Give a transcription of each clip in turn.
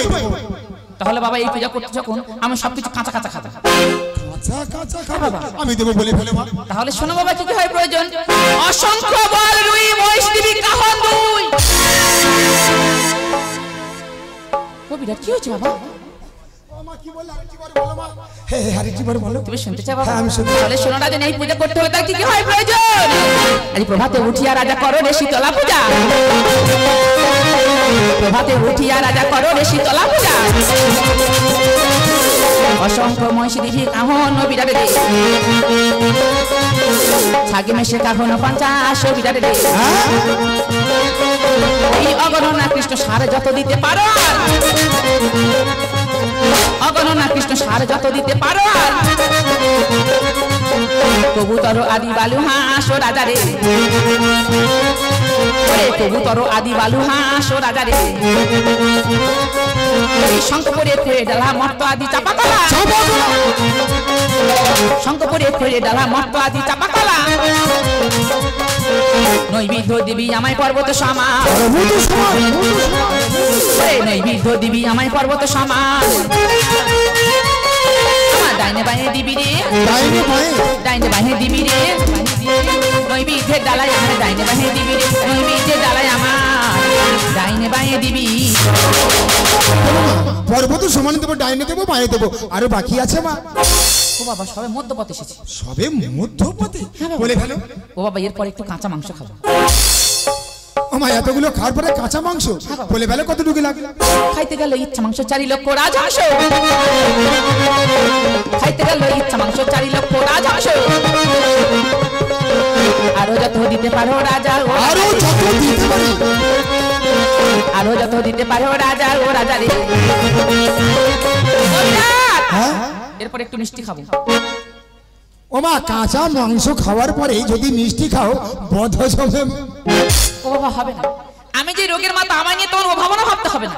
দেবোই দেবো। তাহলে বাবা এই পূজা করতে যখন আমি সবকিছু কাঁচা কাঁচা খাবো। কাঁচা কাঁচা খাবো আমি দেবো বলে ফেলে মা। তাহলে শোনো বাবা কি কি হয় প্রয়োজন। অসংখ্য বল রুই মহিষ দিবি কাহন দুই। ও বিরাট কি হয়েছে বাবা? মা কি বললে আরেকবার বলো মা। হ্যাঁ আরেকবার বলো। তুমি শুনতে চাও বাবা? হ্যাঁ আমি শুনতে। তাহলে শোনো রাজা এই পূজা করতে হলে তার কি কি হয় প্রয়োজন। আজ প্রভাতে উঠিয়া রাজা করো রে শীতলা পূজা। প্রভাতে উঠিয়া রাজা করো রে শীতলা পূজা। অসংখ্য মহিষী দিবি কাহন বিরাট রে। ছাগে মেশে কাহন 50 বিরাট রে। এই অগণনা কৃষ্ণ সার যত দিতে পারো, অগণনা কৃষ্ণ সার যত দিতে পারো, কবুতর আদি বালু হাঁস রাজা রে। কবুতর আদি বালু হাঁস রাজা রে। শঙ্কপুরে ফেরে ডালা মর্ত আদি চাপাকলা। শঙ্কপুরে ফেরে ডালা মর্ত আদি চাপাকলা। নৈবেদ্য দিবি আমায় পর্বত সমান। নৈবেদ্য দিবি আমায় পর্বত সমান। ডাইনে বাইনে দিবি রে, ডাইনে বাইনে দিবি রে। নৈবেদ্যের ডালায় আমার ডাইনে বাইনে দিবি রে। নৈবেদ্যের ডালায় আমার ডাইনে বাইনে দিবি। পর্বত সমান দেবো, ডাইনে দেবো, বাঁয়ে দেবো। আরো বাকি আছে মা। ও বাবা সবে মধ্যপথে এসেছে। সবে মধ্যপথে বলে ফেলো। ও বাবা এরপর একটু কাঁচা মাংস খাবো। আমার এতগুলো খাওয়ার পরে কাঁচা মাংস বলে ফেলো কতটুকু লাগে। খাইতে গেল ইচ্ছা মাংস 4 লক্ষ রাজহাঁস। খাইতে গেল ইচ্ছা মাংস 4 লক্ষ রাজহাঁস। আরো যত দিতে পারো রাজা ও আরো যত দিতে পারি, আরো যত দিতে পারো রাজা ও রাজা রে। এরপর একটু মিষ্টি খাবো। ও মা কাঁচা মাংস খাওয়ার পরে যদি মিষ্টি খাও বধ হবে। ও বাবা হবে না, আমি যে রোগের মাথা আমায় নিয়ে তোমার ভাবনা ভাবতে হবে না।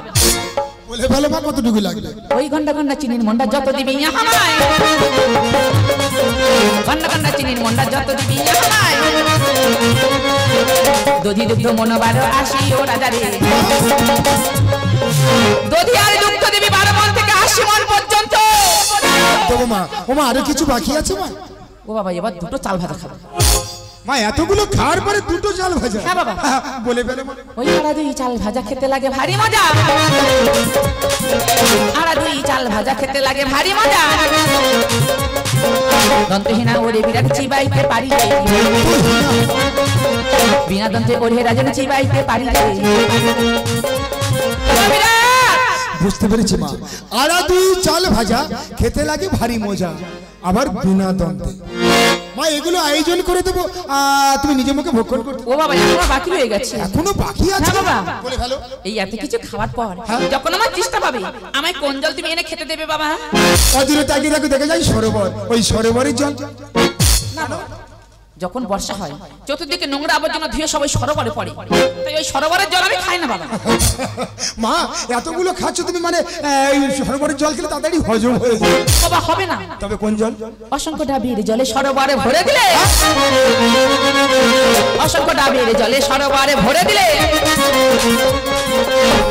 বলে ফেলো মা কতটুকু লাগবে। ওই ঘন্টা ঘন্টা চিনির মন্ডা যত দিবি আমায়। ঘন্টা ঘন্টা চিনির মন্ডা যত দিবি আমায়। দধি দুগ্ধ মনোবার 80 ও রাজা রে। দধি আর দুগ্ধ দিবি 12 মণ থেকে 80 মণ পর্যন্ত। দেবো মা। ও মা আরো কিছু বাকি আছে মা। ও বাবা এবার দুটো চাল ভাজা খাবো। মা এতগুলো খাওয়ার পরে দুটো চাল ভাজা? হ্যাঁ বাবা। বলে ফেলো মা। ওই আড়া 2 চাল ভাজা খেতে লাগে ভারী মজা। আড়া 2 চাল ভাজা খেতে লাগে ভারী মজা। দন্তহীনা ওরে বিরাট চিবাইতে পারি রে। বিনা দন্তে ওরে রাজন চিবাইতে পারি রে। বুঝতে পেরেছি মা। আড়া 2 চাল ভাজা খেতে লাগে ভারী মজা, আবার বিনা দন্তে। মা এগুলো আয়োজন করে দেবো, তুমি নিজে মুখে ভক্ষণ করতে। ও বাবা এখনো বাকি রয়ে গেছে। এখনো বাকি আছে বাবা। বলে ফেলো। এই এত কিছু খাওয়ার পর যখন আমার তৃষ্ণা পাবে আমায় কোন জল তুমি এনে খেতে দেবে বাবা? অদূরে তাকিয়ে দেখো, দেখে যাই সরোবর, ওই সরোবরের জল। না যখন বর্ষা হয় চতুর্দিকে নোংরা আবর্জনা ধুয়ে সবাই সরোবরে পড়ে, তাই ওই সরোবরের জল আমি খাই না বাবা। মা এতগুলো খাচ্ছ তুমি, মানে এই সরোবরের জল খেলে তাড়াতাড়ি হজম হয়ে যাবে। বাবা হবে না। তবে কোন জল? অসংখ্য ডাবের জলে সরোবরে ভরে দিলে, অসংখ্য ডাবের জলে সরোবরে ভরে দিলে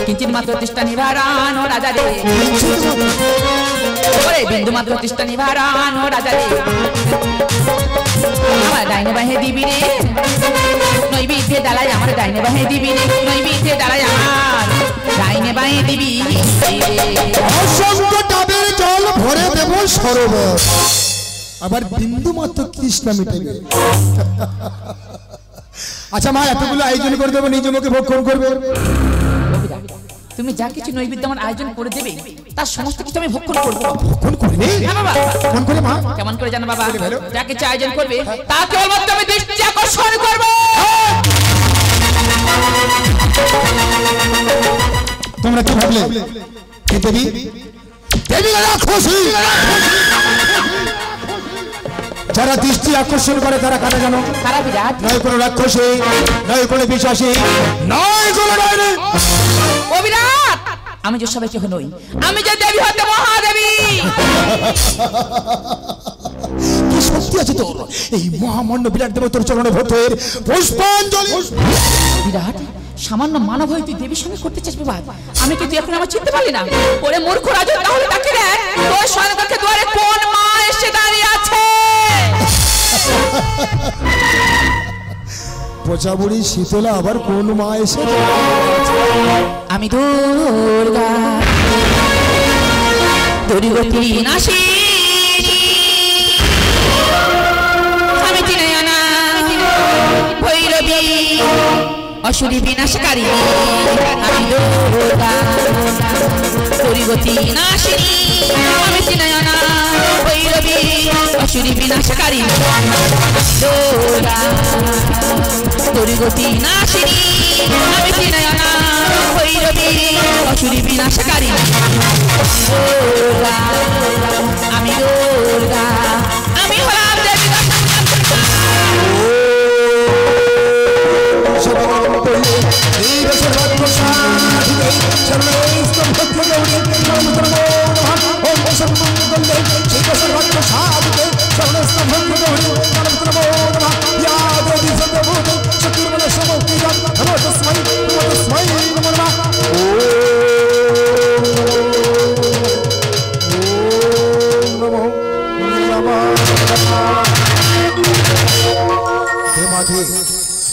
কিঞ্চিত মাত্র তৃষ্ণা নিবারণ ও রাজা রে। ওরে বিন্দু মাত্র তৃষ্ণা নিবারণ ও রাজা রে। আমার ডাইনে বাহে দিবি রে নৈবেদ্যে ডালায়, আমার ডাইনে বাহে দিবি রে নৈবেদ্যে ডালায়, আমার ডাইনে বাহে দিবি। অসংখ্য ডাবের জল ভরে দেব সরোবর, আবার বিন্দু মাত্র তৃষ্ণা মিটাবে। আচ্ছা মা এতগুলো আয়োজন করে দেবো, নিজে মুখে ভক্ষণ করবে। তুমি যা কিছু নৈবেদ্য আমার আয়োজন করে দেবে তার সমস্ত কিছু আমি ভক্ষণ করবো। ভক্ষণ করবে? হ্যাঁ বাবা। কেমন করে মা? কেমন করে জানো বাবা? যা কিছু আয়োজন করবে তা কেবলমাত্র আমি দৃষ্টি আকর্ষণ করবো। তোমরা কি ভাবলে দেবী দেবী রাক্ষসী? যারা দৃষ্টি আকর্ষণ করে তারা কারা জানো? কারা বিরাট? নয় কোনো রাক্ষসী, নয় কোনো বিশ্বাসী, নয় কোনো ডাইনি। ও বিরাট আমি যে সবাই কেহ নই, আমি যে দেবী হতে মহাদেবী। কি শক্তি আছে তোর? এই মহামান্য বিরাট দেব তোর চরণে ভক্তের পুষ্পাঞ্জলি। বিরাট সামান্য মানব হয়ে তুই দেবীর সঙ্গে করতে চাস বিবাহ? আমি কি তুই এখন আমার চিনতে পারলি না? ওরে মূর্খ রাজু, তাহলে তাকে দেখ তোর স্বর্গকে দুয়ারে কোন মা এসে দাঁড়িয়ে আছে? পচা বুড়ি শীতলা আবার কোন মা এসে? আমি দুর্গা দুর্গতি নাশী, আমি চিনয়না ভৈরবী অসুরী বিনাশকারী, আমি দুর্গা দুর্গতি নাশিনী, আমি চিনয়না ভৈরবী অসুরী বিনাশকারী, দুর্গা দুর্গতি নাশিনী, আমি চিনয়না ভৈরবী অসুরী বিনাশকারী, দুর্গা আমি দুর্গা, আমি হলাম দেবী।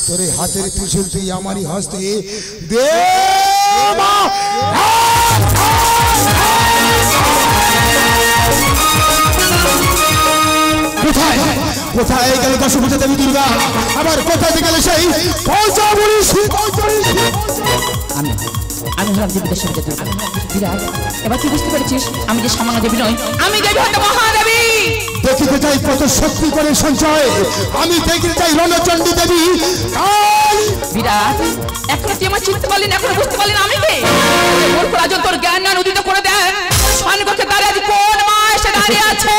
তোরে হাতের ত্রিশূল তুই আমারই হস্তে দে। কোথায় কোথায় গেল দশভূজা দেবী দুর্গা? আবার কোথায় গেল সেই পচা বুড়ি? আমি হলাম দেবী দশভূজা দুর্গা। বিরাট, এবার কি বুঝতে পেরেছিস আমি যে সামান্য দেবী নই, আমি দেবী হতে মহাদেবী। দেখিতে চাই কত শক্তি করে সঞ্চয়, আমি দেখিতে চাই রণচণ্ডী দেবী। বিরাট, এখনো তুই আমার চিনতে পারলি না, এখনো বুঝতে পারলি না আমি কে? মূর্খ রাজন, তোর জ্ঞান না উদিত করে দেয় স্বর্গকে দাঁড়িয়ে আজ কোন মা এসে দাঁড়িয়ে আছে?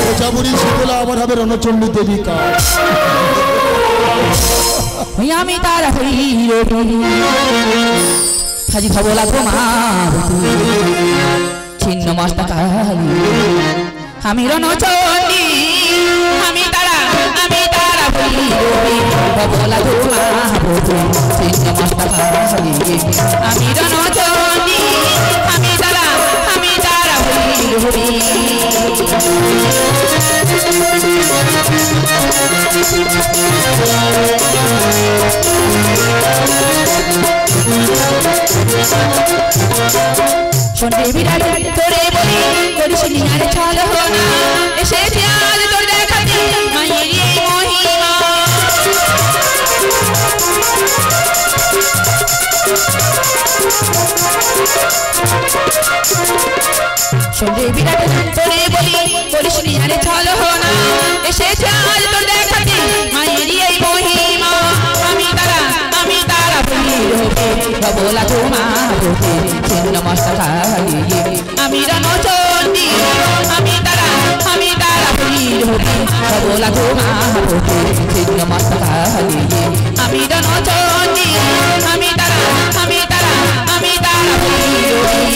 পচা বুড়ি শীতলা আবার হবে রণচণ্ডী দেবী। আমি তারা হইরবি হাজি ধবলা প্রমাবতী ছিন্ন মস্তকালী, আমি রণচণ্ডী, আমি তারা হইরবি ধবলা প্রমাবতী ছিন্ন মস্তকালী, আমি রণচণ্ডী, আমি তারা হইরবি। শোনে বিরাট, তোরে বলি করিস নিহার ছল না, এসেছে আজ তোর দেখাতে মায়ের এই মহিমা। শোনে বিরাট, তোরে বলি করিস নিহার ছল না, এসেছে আজ তোর দেখাতে মায়ের এই মহিমা। আমি তারা ধবলা প্রমাবতী ছিন্ন মস্তকালী, আমি রণচণ্ডী, আমি তারা হইরবি ধবলা প্রমাবতী ছিন্ন মস্তকালী, আমি রণচণ্ডী, আমি তারা হইরবি।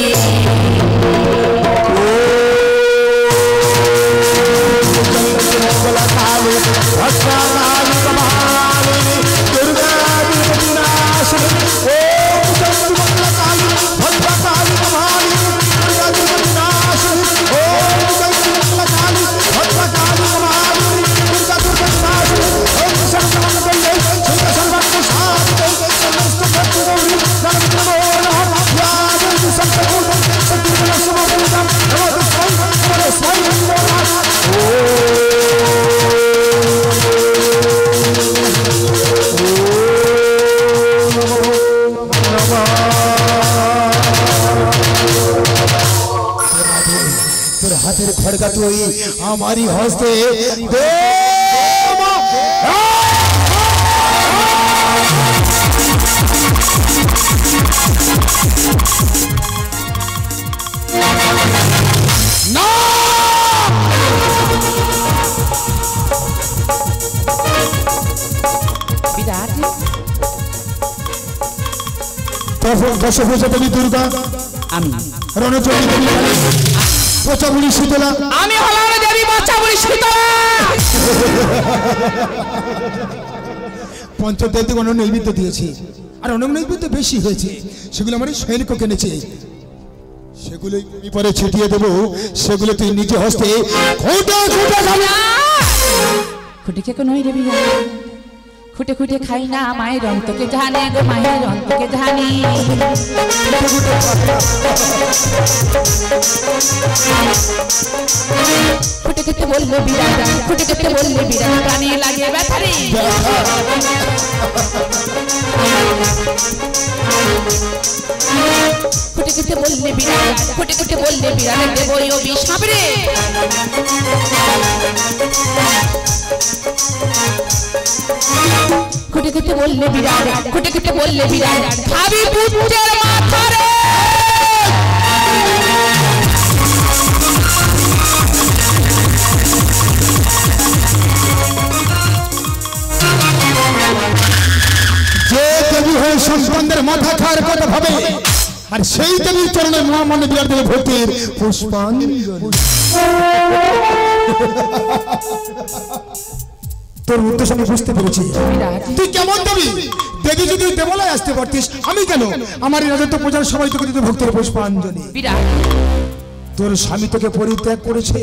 হাতের খড়গা তুই আমারই হস্তে দে। দশভূজা দেবী দুর্গা, আমি রণচণ্ডী দেবী, পচা বুড়ি শীতলা, আমি হলাম দেবী পচা বুড়ি শীতলা। পঞ্চদেবী কোনো নৈবেদ্য দিয়েছি, আর অনেক তো বেশি হয়েছে, সেগুলো আমার সৈনিক কিনেছে, সেগুলোই পরে ছিটিয়ে দেবো, সেগুলো তুই নিজে হস্তে খোটা খোটা খাবি। খুঁটে কে নই রে বিরা, খুঁটে খুঁটে খাই না মায়ের অন্তকে জানে গো, মায়ের অন্তকে জানি। খুঁটে খেতে বললে বিরা, খুঁটে খেতে বললে বিরা, কানে লাগে ব্যথারে। খুঁটে খেতে বললে বিরা, খুঁটে খুঁটে বললে বিরা, দেবো অভিশাপ রে। খুঁটে খেতে বললে বিরাট, খুঁটে খেতে বললে বিরাট, খাবি পুত্রের মাথা রে। যে দেবী হয়ে সন্তানদের মাথা খাওয়ার কথা ভাবে, আর সেই দেবীর চরণে মহামান্য বিরাট দেবে ভক্তির পুষ্পাঞ্জলি। তোর উদ্দেশ্য আমি বুঝতে পেরেছি, তুই কেমন দেবী। দেখি যদি দেবলায় আসতে পারতিস, আমি কেন, আমার রাজত্ব প্রজার সবাই তোকে দিতে ভক্তির পুষ্পাঞ্জলি। তোর স্বামী তোকে পরিত্যাগ করেছে,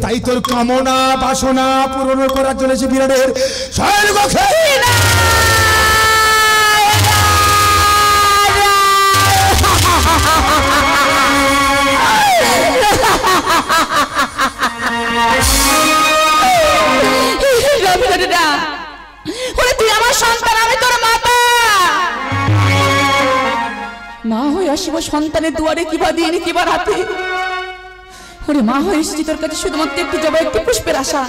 তাই তোর কামনা বাসনা পূরণ করার জন্য বিরাটের তুই আমার সন্তান, আমি তোর মাতা। মা হয়ে আসিব সন্তানের দুয়ারে, কিবা দিন কিবা রাতে। ওরে মা হয়ে এসেছি তোর কাছে শুধুমাত্র একটু জবা, একটু পুষ্পের আশা।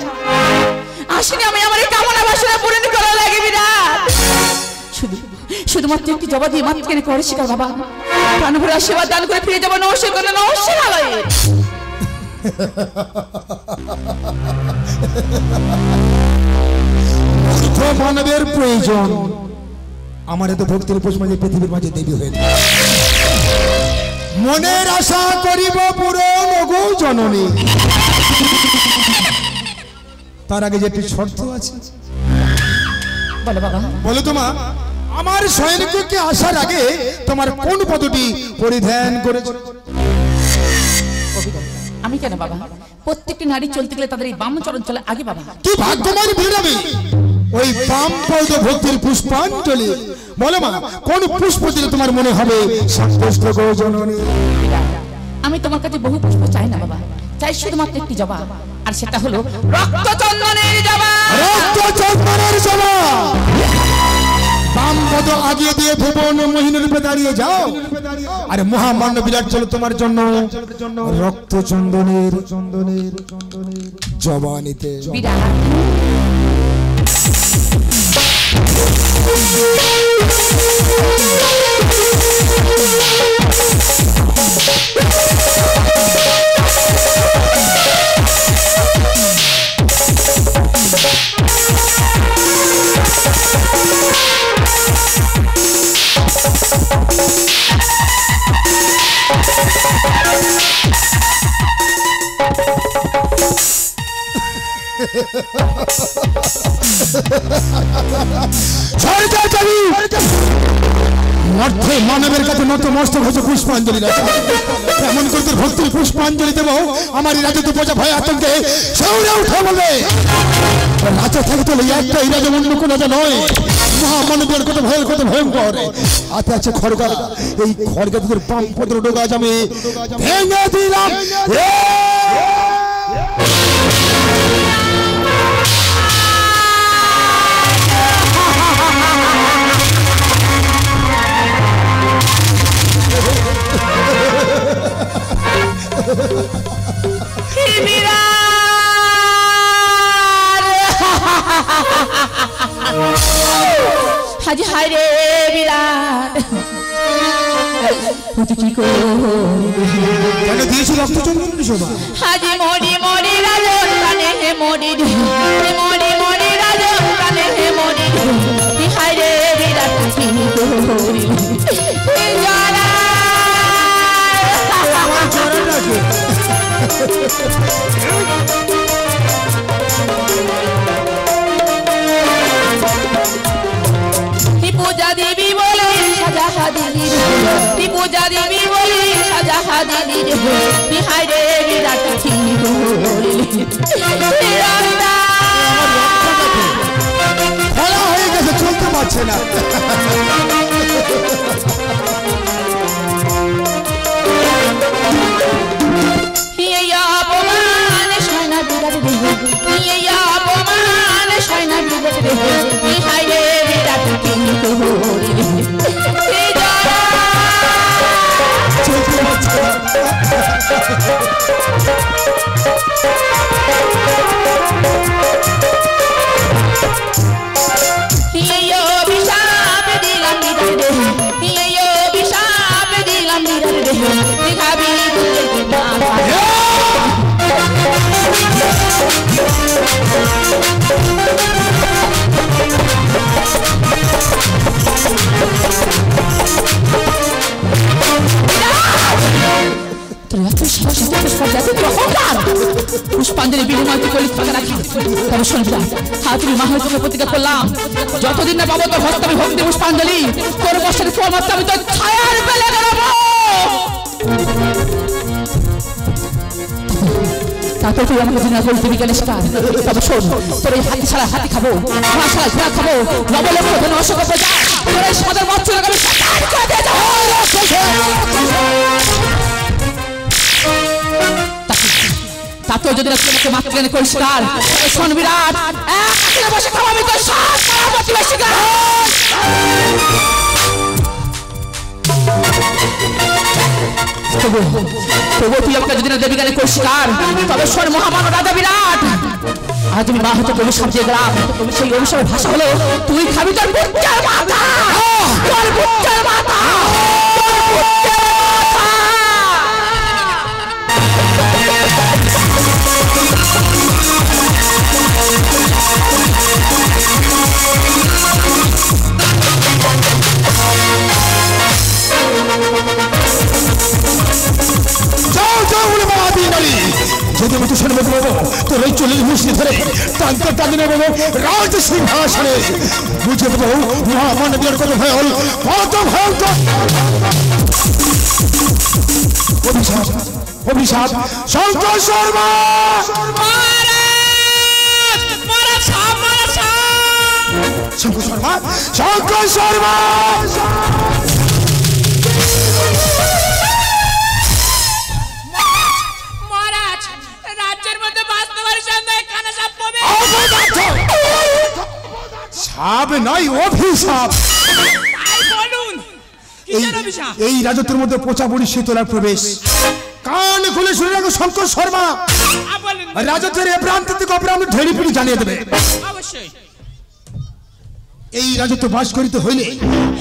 আসিনি আমি আমার এই কামনা বাসনা পূরণ করা লাগে বিরাট। শুধুমাত্র একটি জবা দিয়ে মাতৃকে করে শিকার বাবা, প্রাণ ভরে আশীর্বাদ দান করে ফিরে যাবো নমস্কার করে, নমস্কার আলয়ে। মানবের প্রয়োজন, আমার এত ভক্তির পুষ্পাঞ্জলি পৃথিবীর মাঝে দেবী হয়ে মনের আশা করিব পূরণ গো জননী। তার আগে যে একটি শর্ত আছে, বলো বাবা। বলো তোমা, আমার সৈনিককে আসার আগে তোমার কোন পদটি পরিধান করেছ? আমি কেন বাবা, প্রত্যেকটি নারী চলতে গেলে তাদের এই বাম চরণ চলে আগে বাবা। কি ভাগ্যবান বিরামি, ওই বাম পদ ভক্তির পুষ্পাঞ্জলি। বলো মা, কোন পুষ্প দিলে তোমার মনে হবে সন্তুষ্ট গো জননী? আমি তোমার কাছে বহু পুষ্প চাই না বাবা, চাই শুধুমাত্র একটি জবা, আর সেটা হলো রক্ত চন্দনের জবা। রক্ত চন্দনের জবা। বাম পদ আগিয়ে দিয়ে ভুবন মোহিনী রূপে দাঁড়িয়ে যাও, আর মহামান্য বিরাট চলো তোমার জন্য রক্ত চন্দনের জবা নিতে। মানবের কাছে নত মস্তক হচ্ছে পুষ্পাঞ্জলি। এমন করে ভক্তির পুষ্পাঞ্জলি দেব, আমার রাজত্ব প্রজা ভয় আতঙ্কে সৌরে উঠে বলবে রাজা থাকে তো একটা এই রাজা অন্য কোন রাজা নয়, মহামানবের কত ভয়ের কত ভয়ঙ্কর। হাতে আছে খড়গা, এই খড়গা তোদের পাম পত্র ডোগাজ আমি ভেঙে দিলাম। হাজি হায় রে বিরাট, দিয়েছি রক্ত চন্দন শোভা। হাজি মরি মরি রাজন কানে হে মরি, মরি মরি রাজন কানে হে মরি, হায় রে বিরাট পূজা দেবী বলে তুই পূজা দিবি বলি সাজা হাজিরি রে বিহাই রে বিরাট কি হইলি খোলা হয়ে গেছে চলতে পারছে না পুষ্পাঞ্জলি বিনিময় করলি ফাঁকা রাখি তবে শুনলাম হ্যাঁ তুমি মা হয়ে প্রতিজ্ঞা করলাম যতদিন না পাবো তোর ভক্ত আমি ভক্তি পুষ্পাঞ্জলি তোর বছর পর মাত্র আমি তোর ছায়ার বেলে বেরোবো তারপর তুই আমাকে দিন করে দিবি গণেশকার তবে শোন তোর এই হাতি ছাড়া হাতি খাবো ঘোড়া ছাড়া ঘোড়া খাবো নবলক্ষ ধন অশোক প্রজা তোর এই সদর বছর আমি সাকার করে দিয়ে যাবো তাতেও যদি না তোমাকে মাতৃ পরিষ্কার শোন বিরাট এক বসে খাওয়াবি তোর সব প্রতিবেশী তবু তুই আমাকে যদি না দেবী গানে পরিষ্কার তবে শোন মহামানব রাজা বিরাট আর তুমি মা হতে অভিশাপ দিয়ে গেলাম সেই অভিশাপের ভাষা হলো তুই খাবি তোর বুকের মাথা তোর বুকের মাথা যদি আমি তুষার মতো বাবু তোর এই 40 মুষ্টি ধরে টানতে টানি নেবো রাজ সিংহাসনে বুঝে দেবো মহামানবীর কত ভয়ল কত ভয়ঙ্কর অভিশাপ অভিশাপ শঙ্কর শর্মা শঙ্কর শর্মা শঙ্কর শর্মা সাপ নয় অভিশাপ এই রাজত্বের মধ্যে পচা বড়ি শীতলার প্রবেশ কান খুলে শুনে রাখো শঙ্কর শর্মা রাজত্বের এ প্রান্ত থেকে অপ্রান্ত ঢেড়ি পিড়ি জানিয়ে দেবে এই রাজত্ব বাস করিতে হইলে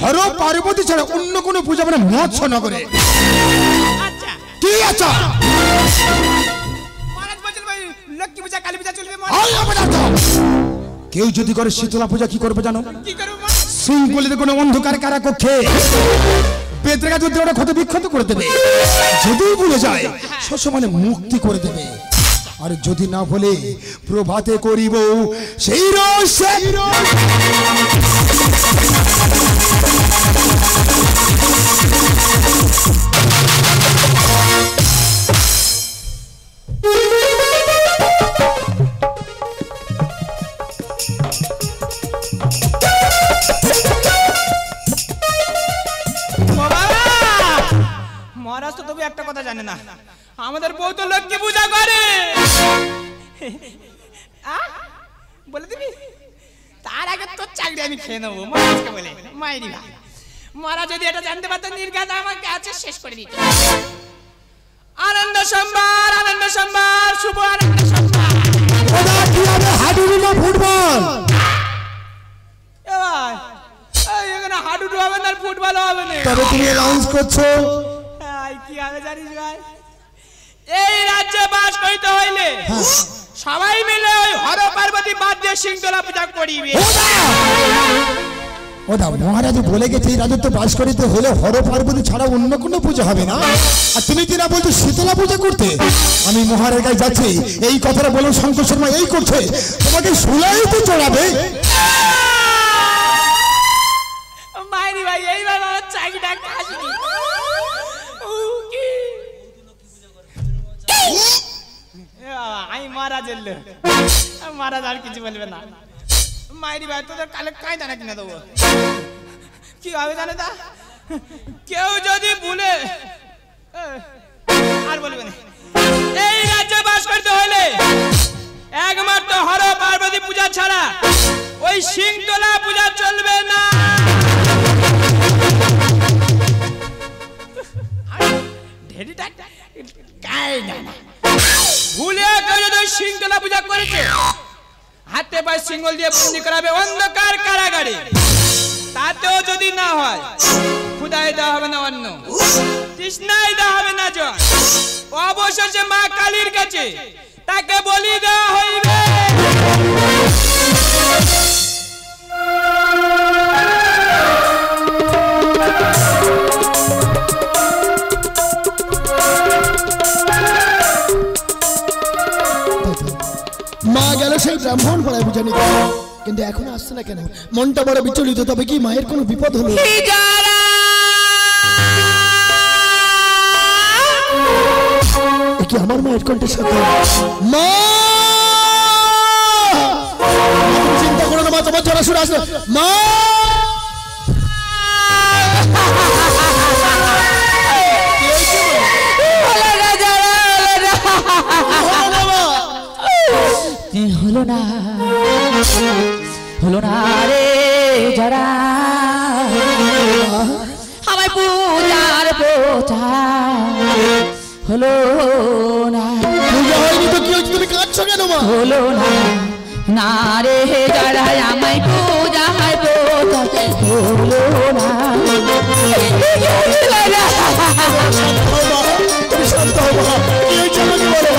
হর পার্বতী ছাড়া অন্য কোনো পূজা মানে মৎস্য নগরে কি আচ্ছা কেউ যদি করে শীতলা পূজা কি করবে জানো সিংগুলিতে কোনো অন্ধকার কারা কক্ষে বেদের গাছ ওটা ক্ষত বিক্ষত করে দেবে যদি ভুলে যায় সসমানে মুক্তি করে দেবে আর যদি না বলে প্রভাতে করিব সেই রহস্য মহারাজ তো তবে একটা কথা জানে না আমাদের বউ তো লক্ষ্মী পূজা করে বলে দিবি তার আগে তোর চাকরি আমি খেয়ে নেবো মহারাজকে বলে মাইরি ভাই মহারাজ যদি এটা জানতে পারতো নির্ঘাত আমাকে আছে শেষ করে দিত আনন্দ সম্ভার শুভ আনন্দ সম্ভার ফুটবল এখানে হাডুডু হবে না ফুটবল হবে না তবে তুমি লঞ্চ করছো কি হবে জানিস ভাই এই রাজ্যে বাস করতে হইলে সবাই মিলে ওই হর পার্বতী বাদ দিয়ে সিংতলা পূজা করিবে ওটা মহারাজ বলে গেছে এই রাজত্ব বাস করিতে হলে হর পার্বতী ছাড়া অন্য কোনো পূজা হবে না আর তুমি কি না বলছো শীতলা পূজা করতে আমি মহারাজ কাছে যাচ্ছি এই কথাটা বলো শঙ্কর শর্মা এই করছে তোমাকে সুলাইতে চড়াবে মাইরি ভাই এইবার আমার চাকরিটা কাজনি মহারাজের লোক মহারাজ আর কিছু বলবে না মায়েরি ভাই তোদের কালে কাঁই দানা কিনে দেবো কি হবে জানে তা কেউ যদি ভুলে আর বলবে না এই রাজ্যে বাস করতে হলে একমাত্র হর পার্বতী পূজা ছাড়া ওই সিংতলা পূজা চলবে না ভুলে কেউ যদি সিংতলা পূজা করেছে হাতে পায়ে সিঙ্গল দিয়ে বন্দি করাবে অন্ধকার কারাগারে তাতেও যদি না হয় খুদায় দেওয়া হবে না অন্ন তৃষ্ণায় দেওয়া হবে না জল অবশেষে মা কালীর কাছে তাকে বলি দেওয়া হইবে মা গেল সেই ব্রাহ্মণ পড়ায় বুঝানি কিন্তু এখন আসছে না কেন মনটা বড় বিচলিত তবে কি মায়ের কোনো বিপদ হলো কি আমার মায়ের কণ্ঠের সাথে মা চিন্তা করো না মা তোমার জোড়া শুনে আসলো মা হলো না রে যারা আমায় পূজার প্রচার হলো না পূজা হয়নি তো কি হচ্ছে তুমি কাঁদছো কেন মা হলো না না রে যারা আমায় পূজার প্রচার হলো না তুমি শান্ত হও মা কি হয়েছে আমাকে বলো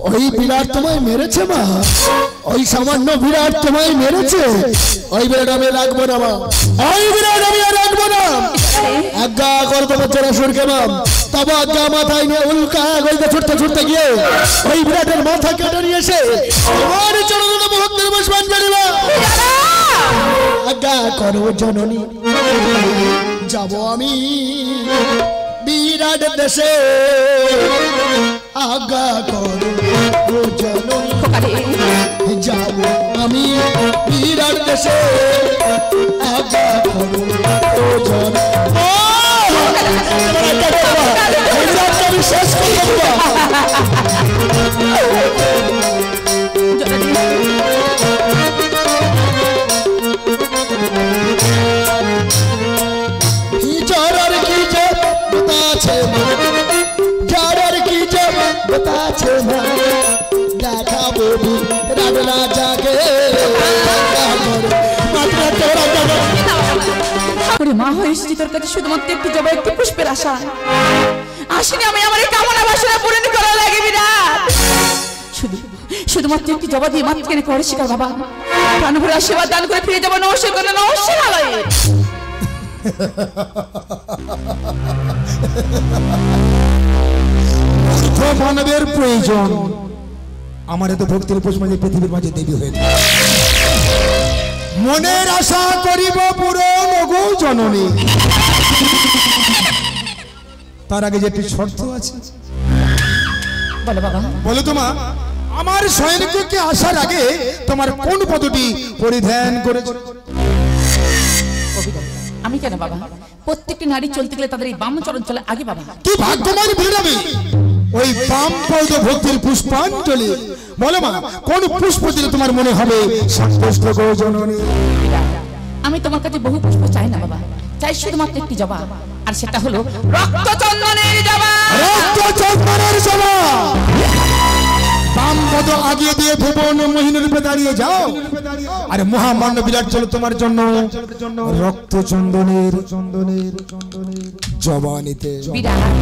ওই বিরাট তোমায় মেরেছে মা ওই সামান্য বিরাট তোমায় মেরেছে ওই বিরাট আমি রাখবো না মা ওই বিরাট আমি রাখবো না আজ্ঞা করতে পারছে না সুরকে মা তবে আজ্ঞা মাথায় নিয়ে উল্কা গইতে ছুটতে ছুটতে গিয়ে ওই বিরাটের মাথা কেটে নিয়ে এসে আমার চরণে ভক্তের বসবান করিব আজ্ঞা করো জননী যাব আমি বিরাট দেশে আজ্ঞা করো জননী যাব আমি বিরাট দেশে আজ্ঞা করো জননী শেষ করবো মা হয়ে এসেছি তোর কাছে শুধুমাত্র একটু জবা একটু পুষ্পের আশা আসিনি আমি আমার কামনা বাসনা পূরণ করা লাগে বিরাট শুধুমাত্র একটি জবা দিয়ে মাত্র কেন করে শিকার বাবা প্রাণ ভরে আশীর্বাদ দান করে ফিরে যাবো নমস্কার করে নমস্কার আলয়ে মানবের প্রয়োজন আমার এত ভক্তির পুষ্পাঞ্জলি পৃথিবীর মাঝে দেবী হয়ে মনের আশা করিব পূরণ গো জননী তার আগে যেটি শর্ত আছে বলো বাবা বলো তোমা আমার সৈনিককে আসার আগে তোমার কোন পদটি পরিধান করেছো আমি কেন বাবা প্রত্যেকটি নারী চলতে গেলে তাদের এই বাম চরণ চলে আগে বাবা কি ভাগ্যবান বেরাবে ওই বাম পদ ভক্তির পুষ্পাঞ্জলি বলো মা কোন পুষ্প দিলে তোমার মনে হবে সন্তুষ্ট গো জননী আমি তোমার কাছে বহু পুষ্প চাই না বাবা চাই শুধুমাত্র একটি জবা আর সেটা হলো রক্তচন্দনের জবা রক্তচন্দনের জবা বাম পদ আগিয়ে দিয়ে ভুবন মোহিনী রূপে দাঁড়িয়ে যাও আর মহামান্য বিরাট চলো তোমার জন্য রক্তচন্দনের জবা নিতে বিরাট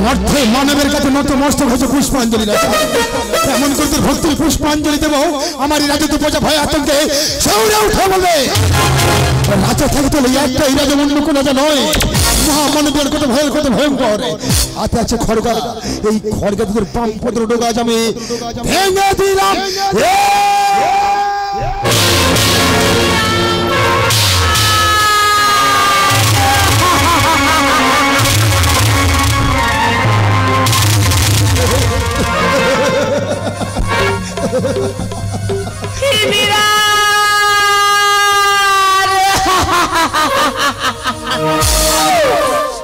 অর্থে মানবের কাছে নত মস্তক হচ্ছে পুষ্পাঞ্জলি রাখা। এমন করে তোর ভক্তির পুষ্পাঞ্জলি দেব আমার এই রাজত্ব প্রজা ভয় আতঙ্কে সৌরে উঠে বলবে রাজা থাকে তো একটা এই রাজা অন্য কোনো রাজা নয়। মহামানবের কত ভয়ের কত ভয়ঙ্কর। হাতে আছে খড়গা, এই খড়গা তোর বাম পত্র ডোগা আমি ভেঙে দিলাম।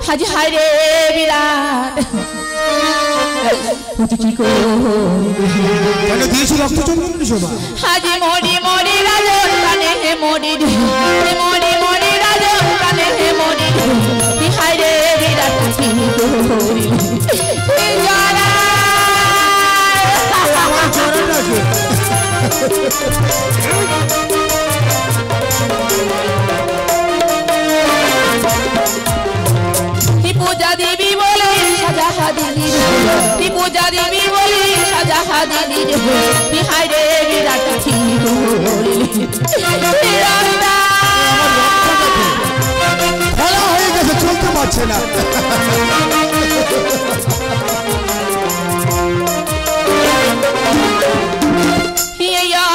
হাজি হায় রে বিরাট কি হাজি মরি মরি রাজন কানে হে মরি মরি মরি রাজন কানে হে মরি হায় রে বিরাট পূজা দেবী বলে সাজা হাদিলি পূজা দেবী বলে সাজা হাদিলি হায় রে বিরাট হয়ে গেছে, চলতে পারছে না।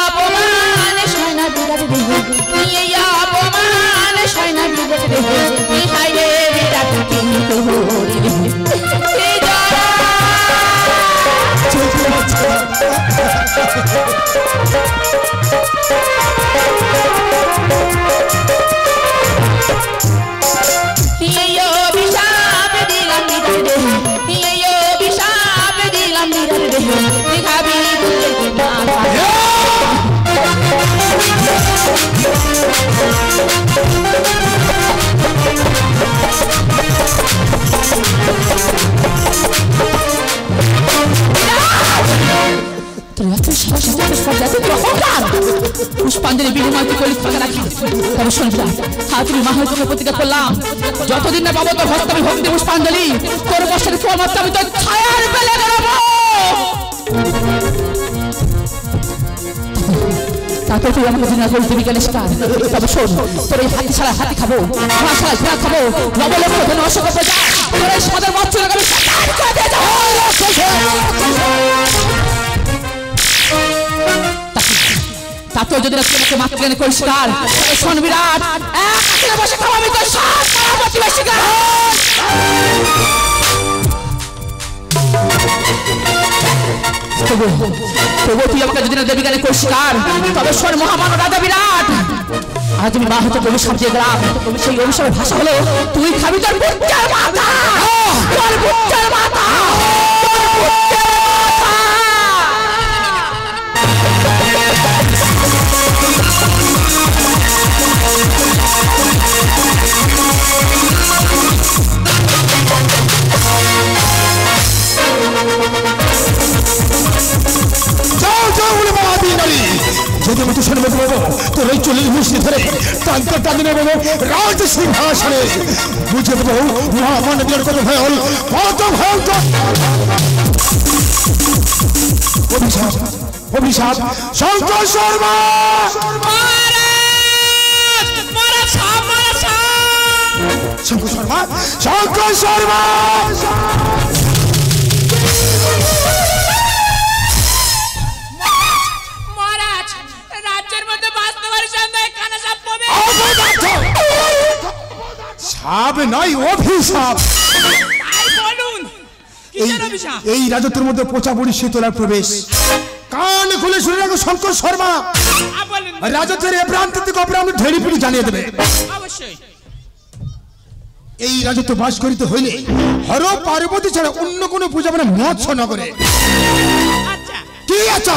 অপমান সয়না বিরাট অপমান সয়না বিরাট হায় রে বিরাট অভিশাপ দিলাম অভিশাপ দিলাম দেখাবি পুষ্পাঞ্জলি বিনিময় করলি ফাঁকা রাখি। তবে শুনবি হাতুড়ি মা হয়ে তোকে প্রতিজ্ঞা করলাম যতদিন না পাবো তোর হস্তে আমি ভক্তি পুষ্পাঞ্জলি তোর বছর মাত্র আমি তোর ছায়ার বেলে বেরোবো। তারপর তুই আমাকে দিন আসবো দিবি কেন শিকার। তবে শোন তোর এই হাতি ছাড়া হাতি খাবো, ঘোড়া ছাড়া ঘোড়া খাবো, নবলক্ষ ধন অশোক প্রজা তোর এই সাদের মচ্ছর আমি তাতেও যদি তোমাকে মাতৃজ্ঞানে পরিষ্কার শোন বিরাট বসে খাওয়াবি তোর প্রতিবেশীকে। তবু তুই আমাকে যদি না দেবী জ্ঞানে পরিষ্কার তবে শোন মহামান্য রাজা বিরাট আজ তুমি মা হতে অভিশাপ দিয়ে গেলাম। সেই অভিশাপের ভাষা হলো তুই খাবি তোর বুচ্চার মাথা, তোর বুচ্চার মাথা। যদি আমি তো শুনবো তোর এই 40 মুষ্টি ধরে টানতে টানতে নেবো রাজ সিংহাসনে বুঝে দেবো মহামানবের কত ভয় কত ভয়ঙ্কর অভিশাপ। অভিশাপ শঙ্কর শর্মা শঙ্কর শর্মা শঙ্কর শর্মা সাপ নয় অভিশাপ। এই রাজত্বের মধ্যে পচা বুড়ি শীতলার প্রবেশ। কান খুলে শুনে রাখো শঙ্কর শর্মা, রাজত্বের এ প্রান্ত থেকে অপ্রান্ত ঢেড়ি পিড়ি জানিয়ে দেবে। এই রাজত্ব বাস করিতে হইলে হর পার্বতী ছাড়া অন্য কোন পূজা মানে মৎস্য নগরে। কি আচ্ছা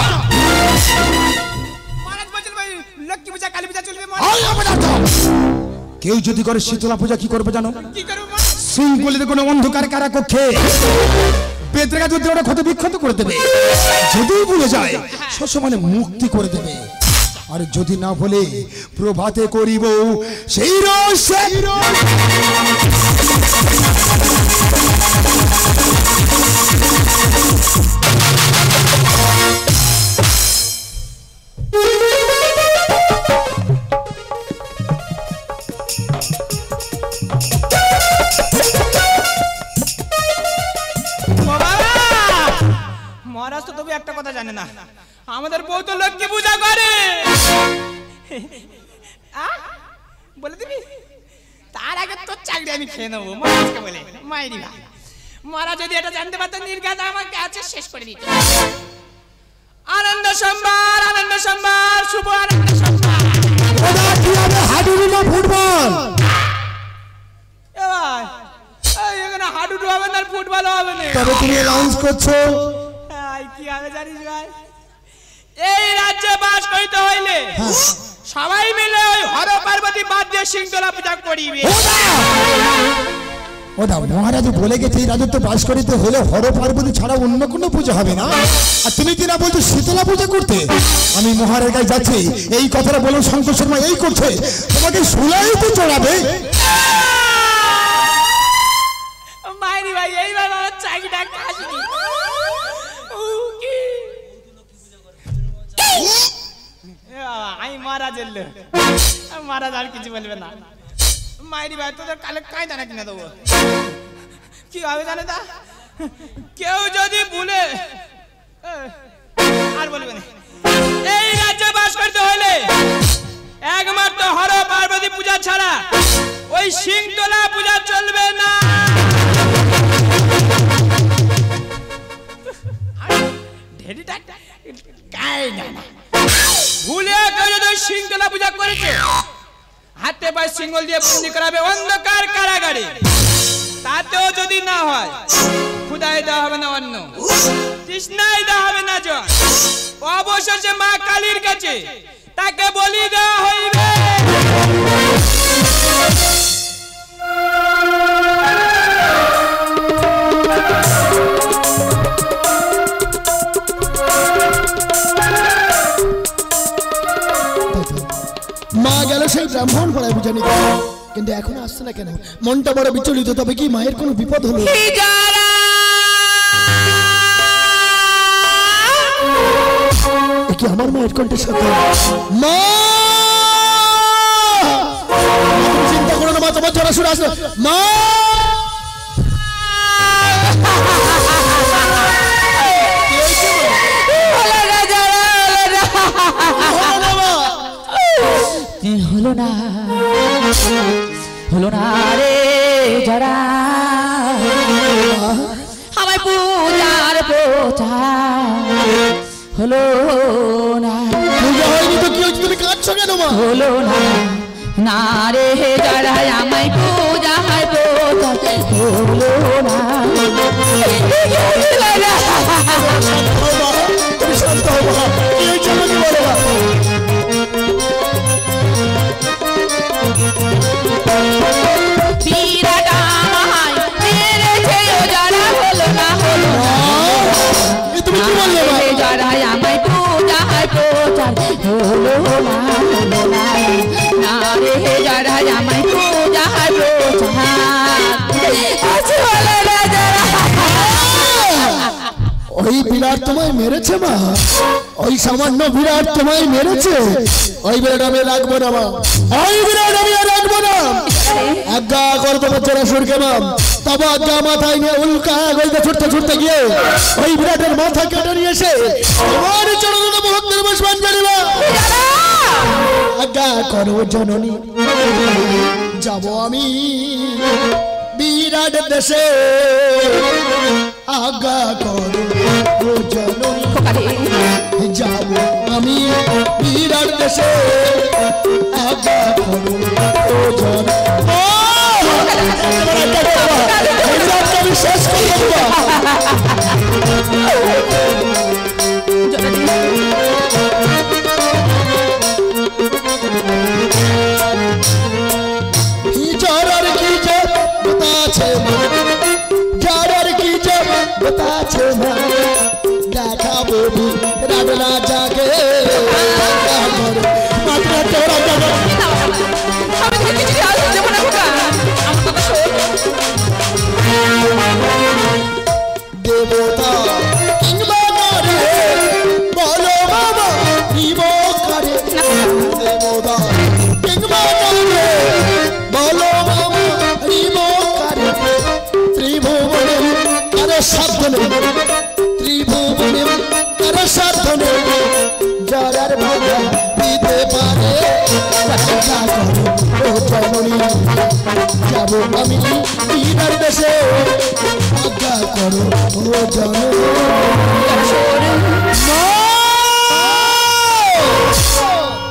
কেউ যদি করে শীতলা পূজা কি করবে জানো? সিংকলিতে কোনো অন্ধকার কারা কক্ষে বেদরেগা যদি ওরা ক্ষত বিক্ষত করে দেবে। যদি ভুলে যায় শস্য মানে মুক্তি করে দেবে। আর যদি না বলে প্রভাতে করিব সেই রহস্যে মহারাজ তো তবে একটা কথা জানে না, আমাদের বউ তো লক্ষ্মী পূজা করে। বলে দিবি তার আগে তোর চাকরি আমি খেয়ে নেবো মহারাজকে বলে। মাইরি ভাই, মহারাজ যদি এটা জানতে পারতো নির্ঘাত আমাকে আছে শেষ করে দিত। আনন্দ সম্ভার, আনন্দ সম্ভার, শুভ আনন্দ সম্ভার। হাডুডু না ফুটবল? এবার এখানে হাডুডু হবে না, ফুটবল হবে না। তবে তুমি অ্যানাউন্স করছো কি হবে জানিস ভাই, এই রাজ্যে বাস করিতে হইলে সবাই মিলে ওই হর পার্বতী বাদ দিয়ে সিংতলা পূজা করিবে। ওটা মহারাজ বলে গেছে এই রাজত্ব বাস করিতে হলে হর পার্বতী ছাড়া অন্য কোনো পূজা হবে না। আর তুমি কি না বলছো শীতলা পূজা করতে? আমি মহারাজ কাছে যাচ্ছি, এই কথাটা বলো শঙ্কর শর্মা এই করছে, তোমাকে সুলাইতে চড়াবে। মাইরি ভাই এইবার আমার চাকরিটা কাজনি। আমি মহারাজের লোক, মহারাজ আর কিছু বলবে না। মাইরি ভাই তোদের কালে কাই দানা কিনে দেবো। কি হবে জানে তা, কেউ যদি ভুলে আর বলবে না। এই রাজ্যে বাস করতে হলে একমাত্র হর পার্বতী পূজা ছাড়া ওই সিংতলা পূজা চলবে না। ভুলে কেউ যদি সিংতলা পূজা করেছে হাতে পায়ে সিঙ্গল দিয়ে বন্দি করাবে অন্ধকার কারাগারে। তাতেও যদি না হয় ক্ষুধায় দেওয়া হবে না অন্ন, তৃষ্ণায় দেওয়া হবে না জল, অবশেষে মা কালীর কাছে তাকে বলি দেওয়া হইবে। মা গেল সেই ব্রাহ্মণ পড়ায় বুঝে নিতে, কিন্তু এখন আসছে না কেন? মনটা বড় বিচলিত। তবে কি মায়ের কোনো বিপদ হলো? কি আমার মায়ের কণ্ঠের সাথে? মা চিন্তা করো না মা, তোমার জোড়া শুনে আসলো। মা হলো না, হলো না রে যারা আমায় পূজার পোচা হলো না। পূজা হয়নি তো কি হয়েছে? তুমি কাঁদছো কেন মা? হলো না না রে যারা আমায় পূজার পোচা হলো না। তুমি শান্ত হও মা, কি হয়েছে আমাকে বলো মা। তুমি কি বললে মা? যারা আমায় পূজায় প্রচার হলো না, হলো না না রে যারা আমায় পূজায় ওই বিরাট তোমায় মেরেছে মা, ওই সামান্য বিরাট তোমায় মেরেছে। ওই বিরাট আমি রাখবো না মা, ওই বিরাট আমি আর রাখবো না। আজ্ঞা করে তোমার জোড়া সুরকে মা, তবে আজ্ঞা মাথায় নিয়ে উল্কা গলতে ছুটতে ছুটতে গিয়ে ওই বিরাটের মাথা কেটে নিয়ে এসে তোমার চরণে ভক্তের বসবান করিবা। আজ্ঞা করো জননী, যাব আমি বিরাট দেশে। আজ্ঞা করো জননী, যাব আমি বিরাট দেশে। আজ্ঞা করো জননী, আমি শেষ করে দেব। যারার কি যে বাতাছে না, যারার কি যে বাতাছে না, দেখাবো রাডলা জাগে সাধনে ত্রিভুবনে কারো সাধনে যারার ভাগা দিতে পারে ও জননী যাবো আমি বিনার দেশে আজ্ঞা করো ও জননী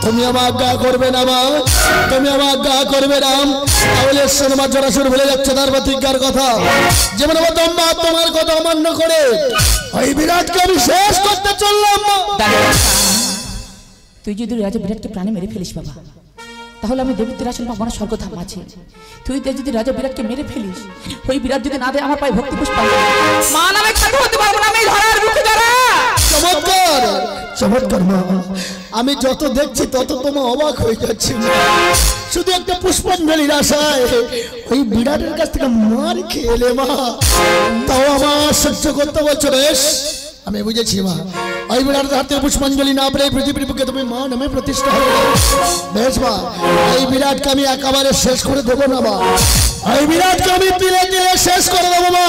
তুমি আমার আজ্ঞা করবে না মা তুমি আমার আজ্ঞা করবে না তাহলে শোনমা জরাসুর ভুলে যাচ্ছে তার প্রতিজ্ঞার কথা যেমন তোমা তোমার কথা অমান্য করে ওই বিরাটকে আমি শেষ করতে চললাম। তুই যদি রাজা বিরাটকে প্রাণে মেরে ফেলিস বাবা তাহলে আমি দেবীর আসল আমার স্বর্গধাম আছে তুই যদি রাজা বিরাটকে মেরে ফেলিস ওই বিরাট যদি না দেয় আমার পায়ে ভক্তি পুষ্প মা নামে খাটো হতে পারবো না আমি ধরার মুখে ধরা। চমৎকার চমৎকার মা আমি যত দেখছি তত তোমার অবাক হয়ে যাচ্ছি শুধু একটা পুষ্পাঞ্জলির আশায় ওই বিরাটের কাছ থেকে মার খেলে মা তাও আমার সহ্য করতে বলছো বেশ আমি বুঝেছি মা ওই বিরাটের হাতে পুষ্পাঞ্জলি না পেলে পৃথিবীর বুকে তুমি মা নামে প্রতিষ্ঠা হবে বেশ মা এই বিরাটকে আমি একেবারে শেষ করে দেবো না মা ওই বিরাটকে আমি তিলে তিলে শেষ করে দেবো মা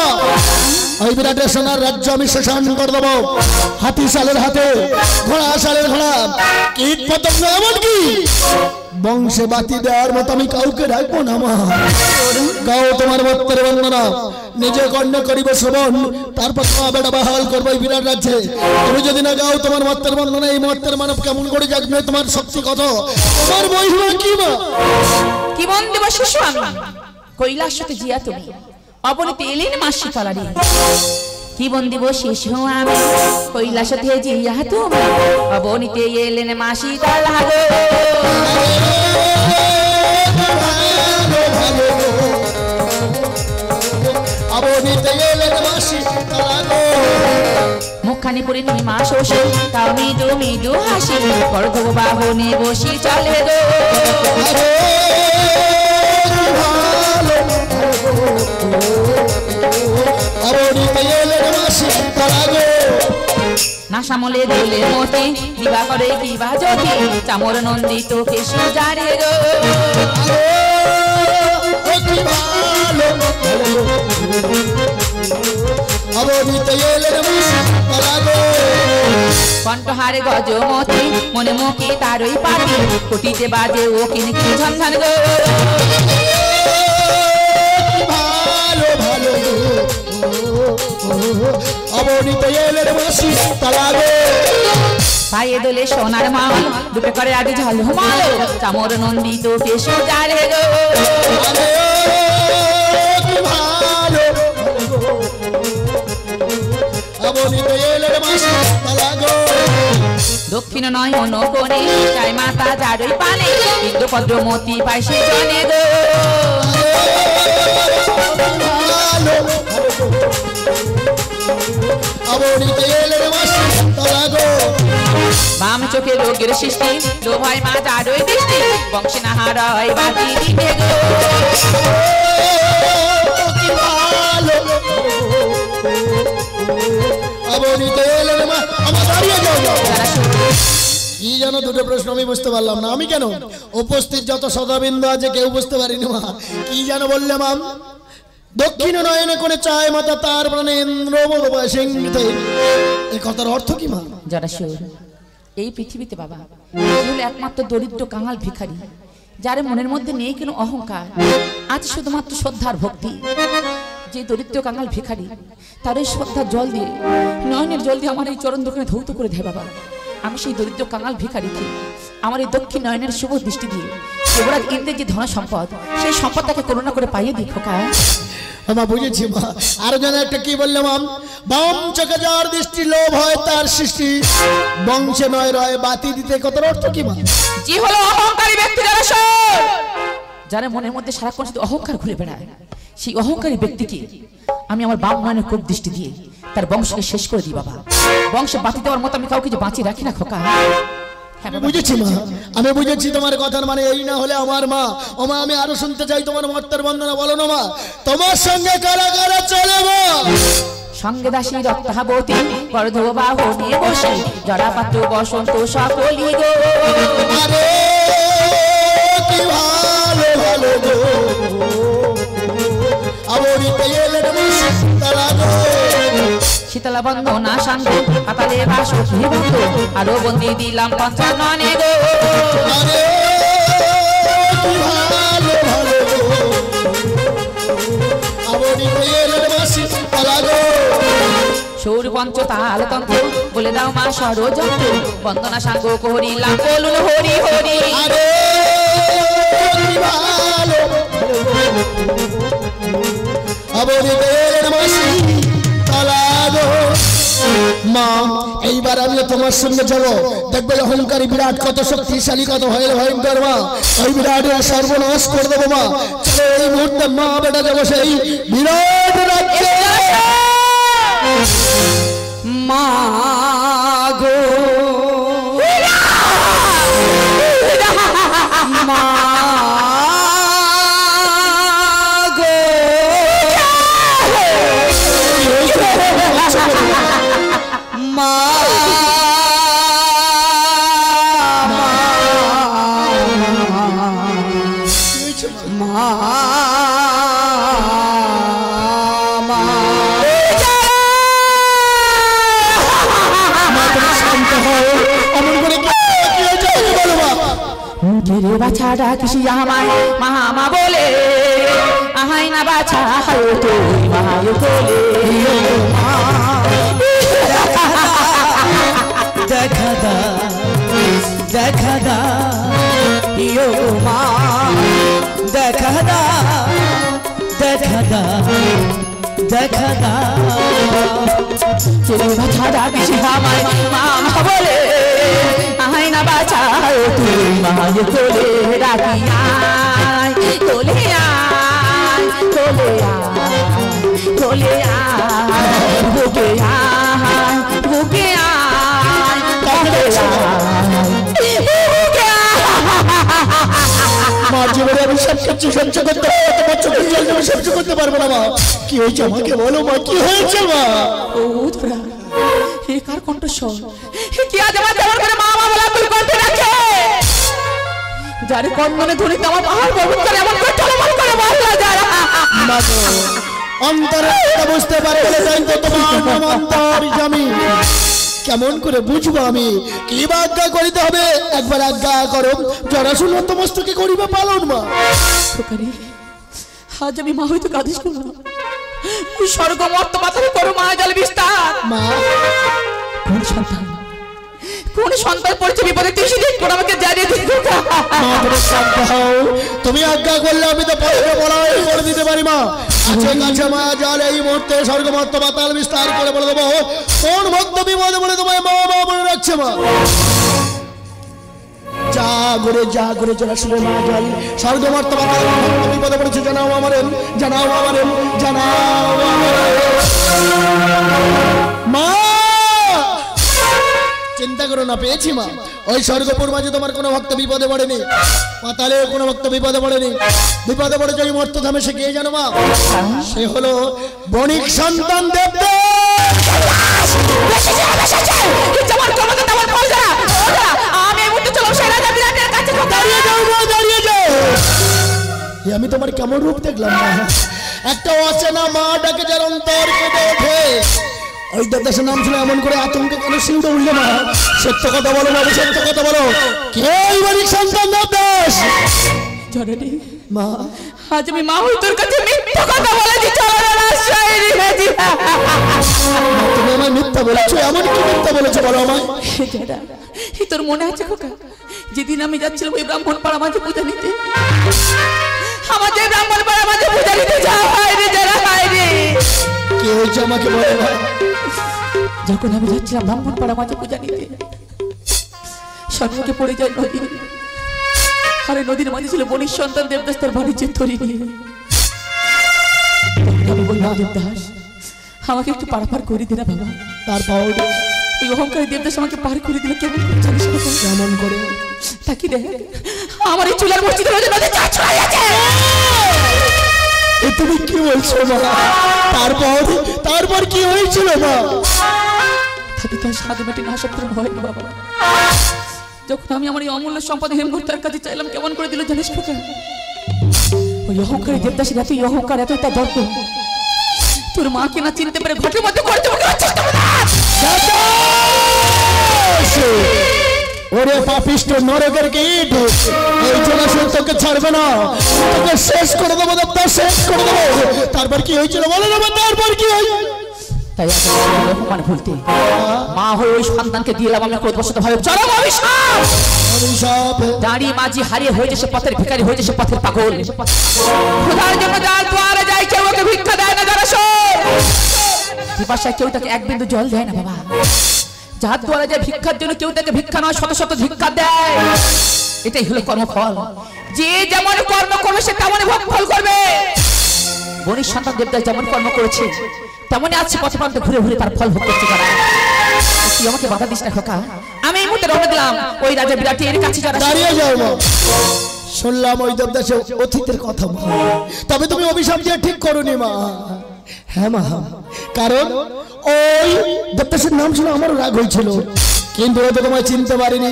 ওই বিরাটের সোনার রাজ্য আমি শেষান করে দেবো হাতি শালের হাতে ঘোড়া শালের ঘোড়া কীট পতঙ্গ এমনকি বংশে বাতি দেওয়ার মতো আমি কাউকে রাখবো না মা গাও তোমার মত্তের বন্দনা নিজে কর্ণ করিব শ্রবণ তারপর তোমার বেটা বাহাল করবো এই বিরাট রাজ্যে তুমি যদি না গাও তোমার মত্তের বন্দনা এই মত্তের মানব কেমন করে জাগবে তোমার শক্তি কত তোমার মহিমা কি মা কি মন দেব শিশু আমি কৈলাস সাথে জিয়া তুমি অবনীতে এলেন মাসি কালারি কি বন্দিব শিশু আমি কৈলাস সাথে জিয়া তুমি অবনীতে এলেন মাসি কালারি মুখখানি পুরি তুমি মা শোষে তাও মৃদু মৃদু হাসি পর্ধব বাহনে বসি চলে গো না সামলে দিলে মতি বিবাহ করে কিবা যদি চামর নন্দিত কেশু জারে গো কণ্ঠহারে গজমতি মনে মুখে তারই পাতি কুটিতে বাজে ও কিনকি ঝনঝন গো পায়ে দোলে সোনার মাল দুপে করে আগে ঝলমালো চামর নন্দিত কেশু জারে গো দক্ষিণ নয়ন কোণে চাই মাতা জারই পানে ইন্দ্র পদ্মমতি পাইছে জনে গো বাম চোখে রোগের সৃষ্টি লোভাই মা জারই দৃষ্টি বংশে নাহার বাতি দিতে গো কি জানো দুটো প্রশ্ন আমি বুঝতে পারলাম না আমি কেন উপস্থিত যত সদাবিন্দু আছে কেউ বুঝতে পারিনি মা কি জানো বললে মাম দক্ষিণ নয়নে করে চায় মাতা তার প্রাণে ইন্দ্র সিংহতে এই কথার অর্থ কি মা যারা এই পৃথিবীতে বাবা একমাত্র দরিদ্র কাঙাল ভিখারি যার মনের মধ্যে নেই কোনো অহংকার আজ শুধুমাত্র শ্রদ্ধার ভক্তি যে দরিদ্র কাঙাল ভিখারি তার এই শ্রদ্ধার জল দিয়ে নয়নের জল দিয়ে আমার এই চরণ দোকানে ধৌত করে দেয় বাবা আমি সেই দরিদ্র কাঙাল ভিখারিকে আমার এই দক্ষিণ নয়নের শুভ দৃষ্টি দিয়ে যুবরাজ ইন্দ্রের যে ধন সম্পদ সেই সম্পদটাকে করুণা করে পাইয়ে দিই খোকা মা বুঝেছি মা আরো যেন একটা কি বললাম বাম চোখে যার দৃষ্টি লোভ হয় তার সৃষ্টি বংশে নয় রয় বাতি দিতে কথার অর্থ কি মা যে হলো অহংকারী ব্যক্তি যারা মনের মধ্যে সারাক্ষণ শুধু অহংকার ঘুরে বেড়ায় সেই অহংকারী ব্যক্তিকে আমি আমার বাম নয়নের কোপ দৃষ্টি দিয়ে তার বংশকে শেষ করে দিই বাবা বংশে বাতি দেওয়ার মতো আমি কাউকে যে বাঁচিয়ে রাখি না খোকা বুঝেছি মা আমি বুঝেছি তোমার কথার মানে এই না হলে আমার মা ও মা আমি আরো শুনতে চাই তোমার মর্তের বন্দনা বলো না মা তোমার সঙ্গে কারা কারা চলে মা সঙ্গে দাসী রক্তাবতী বর্ধব বাহু নিয়ে বসে জড়াপাত্র বসন্ত সকলি গো আরে কি ভালো ভালো গো আবরিতে এলেন তারা গো শীতলা বন্দনা সাঙ্গ পাতালে বাসো কি ভক্ত আরো বন্দি দিলাম পঞ্চাননে গো আরে কি ভালো ভালো আবরি কইয়ের বাসি পালাগো সৌর পঞ্চ তাল তন্ত্র বলে দাও মা ষড়যন্ত্র বন্দনা সাঙ্গ করিলাম বলুন হরি হরি আরে কি ভালো আবরি কইয়ের বাসি পালাগো মা এইবার আমি তোমার সঙ্গে যাবো দেখবে অহংকারী বিরাট কত শক্তিশালী কত ভয়ঙ্কর মা ওই বিরাটের সর্বনাশ করে দেবো মা চলো এই মুহূর্তে মা বেটা যাবো সেই বিরাট রাজ্যে মা গো মা গো মা मेरे बाछाड़ा किसी हमारे महामा बोले आहाई ना बाछा हायो तो महायो बोले देखदा देखदा यो माँ देखदा देखदा देखदा तेरे बाछाड़ा किसी हमारे महामा बोले आहाई ना बाछा हायो तो महायो बोले रातिया तोले आय तोले आय तोले आय भूखे आय भूखे आय तोले आय भूखे माँ जीवने अभी सब कुछ सच्च करते हो तो बच्चों की जल्दी में सच्च करते पार बना माँ क्यों चमा के बोलो माँ क्यों है चमा ओ थोड़ा ये कार कंठस्वर क्या जमा जमा करे मामा बोला तुम कंठे रखे जारे कौन मने धोनी तमा पहाड़ पर करे আমার কটলমল করে বললা যারা মা গো অন্তরে বুঝতে পারলে যাই তো তোমার নাম অন্তর্যামী কেমন করে বুঝবো আমি কি আজ্ঞা করিতে হবে একবার আজ্ঞা করো যারা শুনো সমস্ত কি করিবে পালন মা সুকারি আজ আমি মা হইতো কাঁদিস না ওই স্বর্গ মর্ত পাতালে করো মা জল বিস্তার মা কোন সন্তান পড়ছে বিপদে তুই সেদিন কোন আমাকে জানিয়ে দিস মা তুমি শান্ত হও তুমি আজ্ঞা করলে আমি তো পরে বলাই করে দিতে পারি মা আছে কাছে মা জল এই মুহূর্তে স্বর্গ মর্ত পাতাল বিস্তার করে বলে দেবো কোন ভক্ত বিপদে বলে তোমায় মা মা বলে রাখছে মা যা করে যারা শুনে মা জল স্বর্গ মর্ত পাতাল বিপদে পড়েছে জানাও আমারেন জানাও আমারেন জানাও মা চিন্তা করো না পেয়েছি মা ওই স্বর্গপুর মাঝে তোমার কোনো ভক্ত বিপদে পড়েনি পাতালে কোনো ভক্ত বিপদে পড়েনি বিপদে পড়েছে ওই মর্তধামে সে কে জানো মা সে হলো বণিক সন্তান দেবদেব আমি তোমার কেমন রূপ দেখলাম মা একটা অচেনা মা ডাকে যার অন্তর কেঁদে ওঠে ওই দেবদাসের নাম শুনে এমন করে আতঙ্কে কেন শিউরে উঠলে না সত্য কথা বলো না সত্য কথা বলো কে বণিক সন্তান দেবদাস জননী মা আজ আমি মা হই তোর কাছে মিথ্যা কথা বলেছি তুমি আমার মিথ্যা বলেছো এমন কি মিথ্যা বলেছো বলো আমায় তোর মনে আছে খোকা যেদিন আমি যাচ্ছিলাম ওই ব্রাহ্মণ পাড়া মাঝে পূজা নিতে আমার যে ব্রাহ্মণ পাড়া মাঝে পূজা নিতে যাওয়া হয় রে যারা হয় রে কে হয়েছে আমাকে বলো না যখন আমি যাচ্ছিলাম ব্রাহ্মণ পাড়া মাঝে পূজা নিতে সম্মুখে পড়ে যায় নদী আরে নদীর মাঝে ছিল বণিক সন্তান দেবদাস তার বাণিজ্যের তরি নিয়ে আমি বললাম দেবদাস আমাকে একটু পারাপার করে দে না বাবা তারপর ওই অহংকারী দেবদাস আমাকে পার করে দিল কেমন করে জানিস কেমন করে তাকি দেখ আমার এই চুলার মসজিদের মধ্যে নদী চা ছড়াই আছে তুমি কি বলছো মা তারপর কি হয়েছিল মা তাকে তার সাধু মেটে না সত্য ভয় বাবা যখন আমি আমার এই অমূল্য সম্পদ হেমগুপ্তার কাছে চাইলাম কেমন করে দিল জানিস খোকা ওই অহংকারী দেবদাসের এতই অহংকার এতই তার দর্প তোর মাকে না চিনতে পারে ঘটের মধ্যে করে দেবো চেষ্টা ওরে পাপিষ্ট নরকের কীট, এই জলাশয় তোকে ছাড়বে না, তোকে শেষ করে দেবো, দেবতা শেষ করে দেবো। তারপর কি হয়েছিল বলো না, তারপর কি হয়? তাই অপমান ভুলতে মা হয়ে ওই সন্তানকে দিলাম আমি ক্রোধবশত ভাবে চরম অভিশাপ। দাঁড়ি মাঝি হারিয়ে হয়েছে সে পথের ভিখারি, হয়েছে সে পথের পাগল। খোদার জন্য যার দুয়ারে যায় কেউ ওকে ভিক্ষা দেয় না, যারা পিপাসায় কেউ তাকে এক বিন্দু জল দেয় না বাবা। যার দুয়ারে যায় ভিক্ষার জন্য কেউ তাকে ভিক্ষা নয় শত শত ভিক্ষা দেয়। এটাই হলো কর্মফল। যে যেমন কর্ম করবে সে তেমনই ভোগফল করবে। বনির সন্তান দেবদাস যেমন কর্ম করেছে তেমনই আছে পথে প্রান্তে ঘুরে ঘুরে তার ফল ভোগ করতে পারে। তুই আমাকে বাধা দিস না খোকা, আমি এই মুহূর্তে রওনা দিলাম ওই রাজা বিরাটের কাছে। যারা দাঁড়িয়ে যাও মা, শুনলাম ওই দেবদাসের অতীতের কথা, তবে তুমি অভিশাপ দিয়ে ঠিক করোনি মা। হ্যাঁ মা, কারণ ওই দেবদাসের নাম শুনে আমারও রাগ হয়েছিল, কিন্তু ও তো তোমায় চিনতে পারিনি।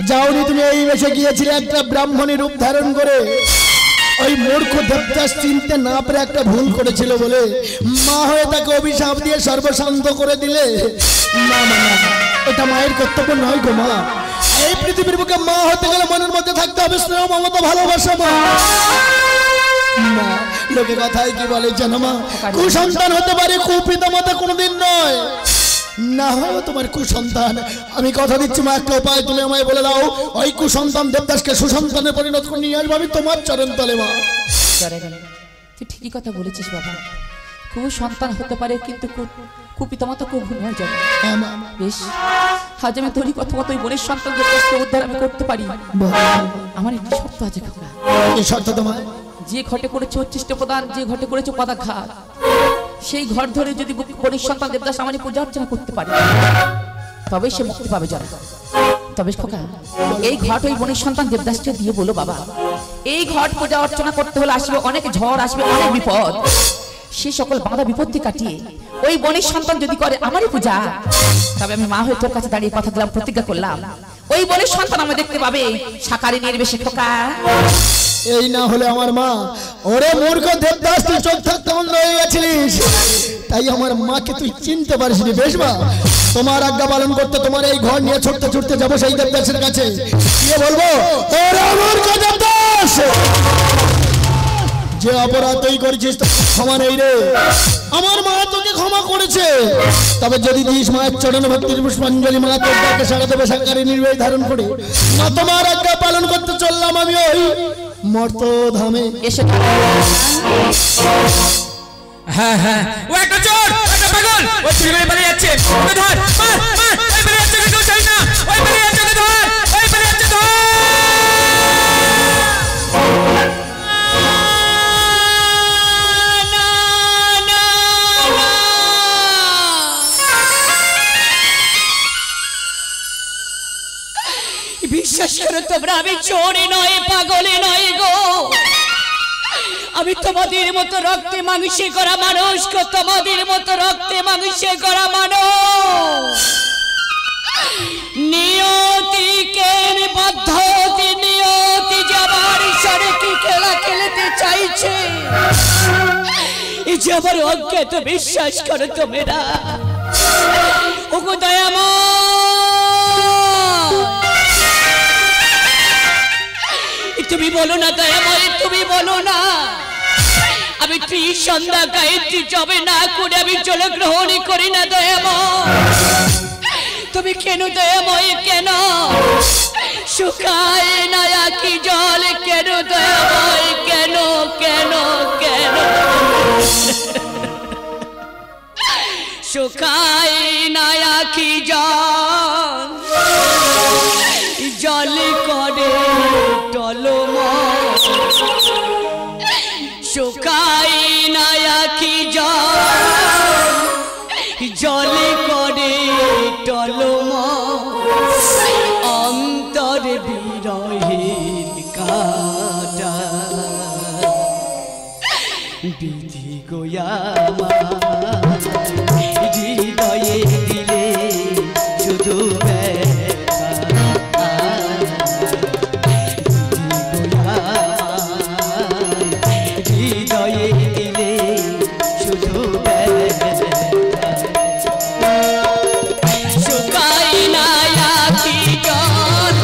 যাওনি তুমি এই বেশে গিয়েছিলে একটা ব্রাহ্মণী রূপ ধারণ করে। ওই মূর্খ দেবদাস চিনতে না পেরে একটা ভুল করেছিল বলে মা হয়ে তাকে অভিশাপ দিয়ে সর্বশান্ত করে দিলে। না না না, এটা মায়ের কর্তব্য নয় গো মা। এই পৃথিবীর বুকে মা হতে গেলে মনের মধ্যে থাকতে হবে স্নেহ, মমতা, ভালোবাসা। মা লোকে কথায় কি বলে জানো মা, কুসন্তান হতে পারে, কুপিতা মাতা কোনোদিন নয়। না হয় তোমার কুসন্তান, আমি কথা দিচ্ছি মা, একটা উপায় তুমি আমায় বলে দাও। ওই কুসন্তান দেবদাসকে সুসন্তানে পরিণত করে নিয়ে আসবো আমি তোমার চরণ তলে মা। তুই ঠিকই কথা বলেছিস বাবা, কুসন্তান হতে পারে কিন্তু কুপিতা মাতা কবু নয় যাবে। বেশ, আজ আমি তোরই কথা মতো ওই বোনের সন্তান দেবদাসকে উদ্ধার আমি করতে পারি। আমার একটি শর্ত আছে খোকা। কি শর্ত তোমার? যে ঘটে করেছে উচ্ছিষ্ট প্রদান, যে ঘটে করেছে পদাঘাত, সেই ঘর ধরে যদি বোনের সন্তান দেবদাস আমার পূজা অর্চনা করতে পারে তবে সে মুক্তি পাবে। যারা তবে খোকা, এই ঘট ওই বোনের সন্তান দেবদাসকে দিয়ে বলো বাবা, এই ঘট পূজা অর্চনা করতে হলে আসবে অনেক ঝড়, আসবে অনেক বিপদ। সে সকল বাধা বিপত্তি কাটিয়ে ওই বোনের সন্তান যদি করে আমারই পূজা, তবে আমি মা হয়ে তোর কাছে দাঁড়িয়ে কথা দিলাম, প্রতিজ্ঞা করলাম ওই বোনের সন্তান আমি দেখতে পাবে সাকারি নির্বেশে। খোকা, এই না হলে আমার মা। ওরে মূর্খ দেবদাস, তুই চোখ থাকতে বন্ধ হয়ে গেছিলিস, তাই আমার মাকে তুই চিনতে পারিসনি। বেশ মা, তোমার আজ্ঞা পালন করতে তোমার এই ঘর নিয়ে ছুটতে ছুটতে যাবো সেই দেবদাসের কাছে, গিয়ে বলবো ওরে মূর্খ দেবদাস, যে অপরাধ তুই করেছিস ক্ষমা নেই রে। আমার মা তোকে ক্ষমা করেছে, তবে যদি দিস মায়ের চরণে ভক্তির পুষ্পাঞ্জলি, মা তোর ডাকে সাড়া দেবে সাকারি নির্বেশ ধারণ করে। না তোমার আজ্ঞা পালন করতে চললাম আমি ওই মর্তধামে। এসে হ্যাঁ হ্যাঁ, ও একটা চোর, একটা পাগল, ও চুরি করে পালিয়ে যাচ্ছে। ওকে ধর, মার মার, ওই পালিয়ে যাচ্ছে, কেউ চাই না, ওই পালিয়ে যাচ্ছে, ওকে ধর, ওই পালিয়ে যাচ্ছে, ধর। বিশ্বাস করো তোমরা, আমি চোরে নয়, পাগলে নয় গো। আমি তোমাদের মতো রক্তে মাংসে করা মানুষ গো, তোমাদের মতো রক্তে মাংসে করা মানুষ। নিয়তিকে পদ্ধতি, নিয়তি যাবার সারে কি খেলা খেলতে চাইছে, এই যে আমার অজ্ঞাত। বিশ্বাস করো তোমরা, ওগো দয়াময়, তুমি বলো না দয়াময়, তুমি বলো না আমি সন্ধ্যা গায়ত্রী জবে না করে আমি জল গ্রহণ করি না দয়াময়। তুমি কেন দয়াময়, কেন শুকায় না আখি জল, কেন দয়াময়, কেন কেন কেন শুকায় না আখি জল, জল করে টলমল, শুকায় না আখি জল, জল করে টলমল, অন্তর বিরহের কাটা বিধি গোয়া হৃদয়ে দিলে শুধু হৃদয়ে দিলে শুধু শুকাই না আখি জল,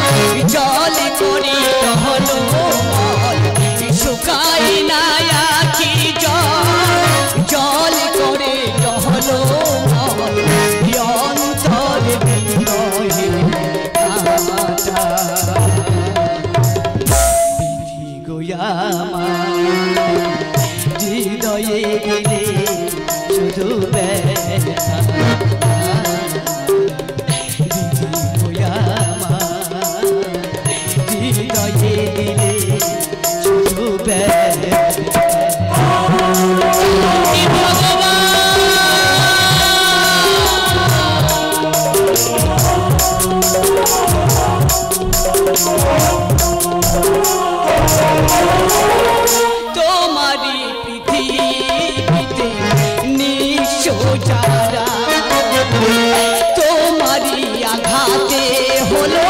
তোমারি আঘাতে হলো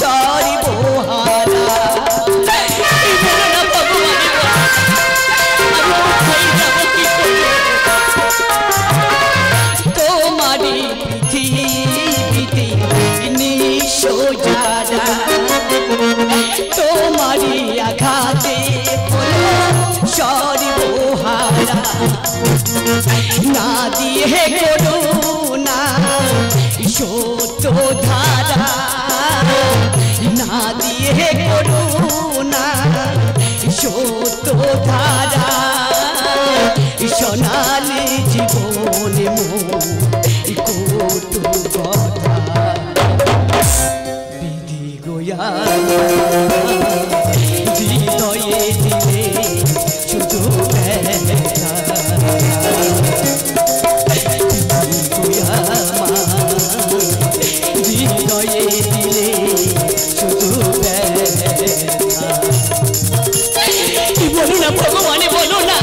সর্বহারা। তোমারি পৃথিবীতে নিঃসহারা, তোমারি আঘাতে হলো সর্বহারা। না দিয়ে করুণা সত্য ধারা, না দিয়ে করুণা সত্য ধারা। সোনালি জীবনে কত কথা বিধি গোয়া হৃদয়ে দিলে শুধু হৃদয়ে দিলে শুধু বলো না ভগবানে, বলো না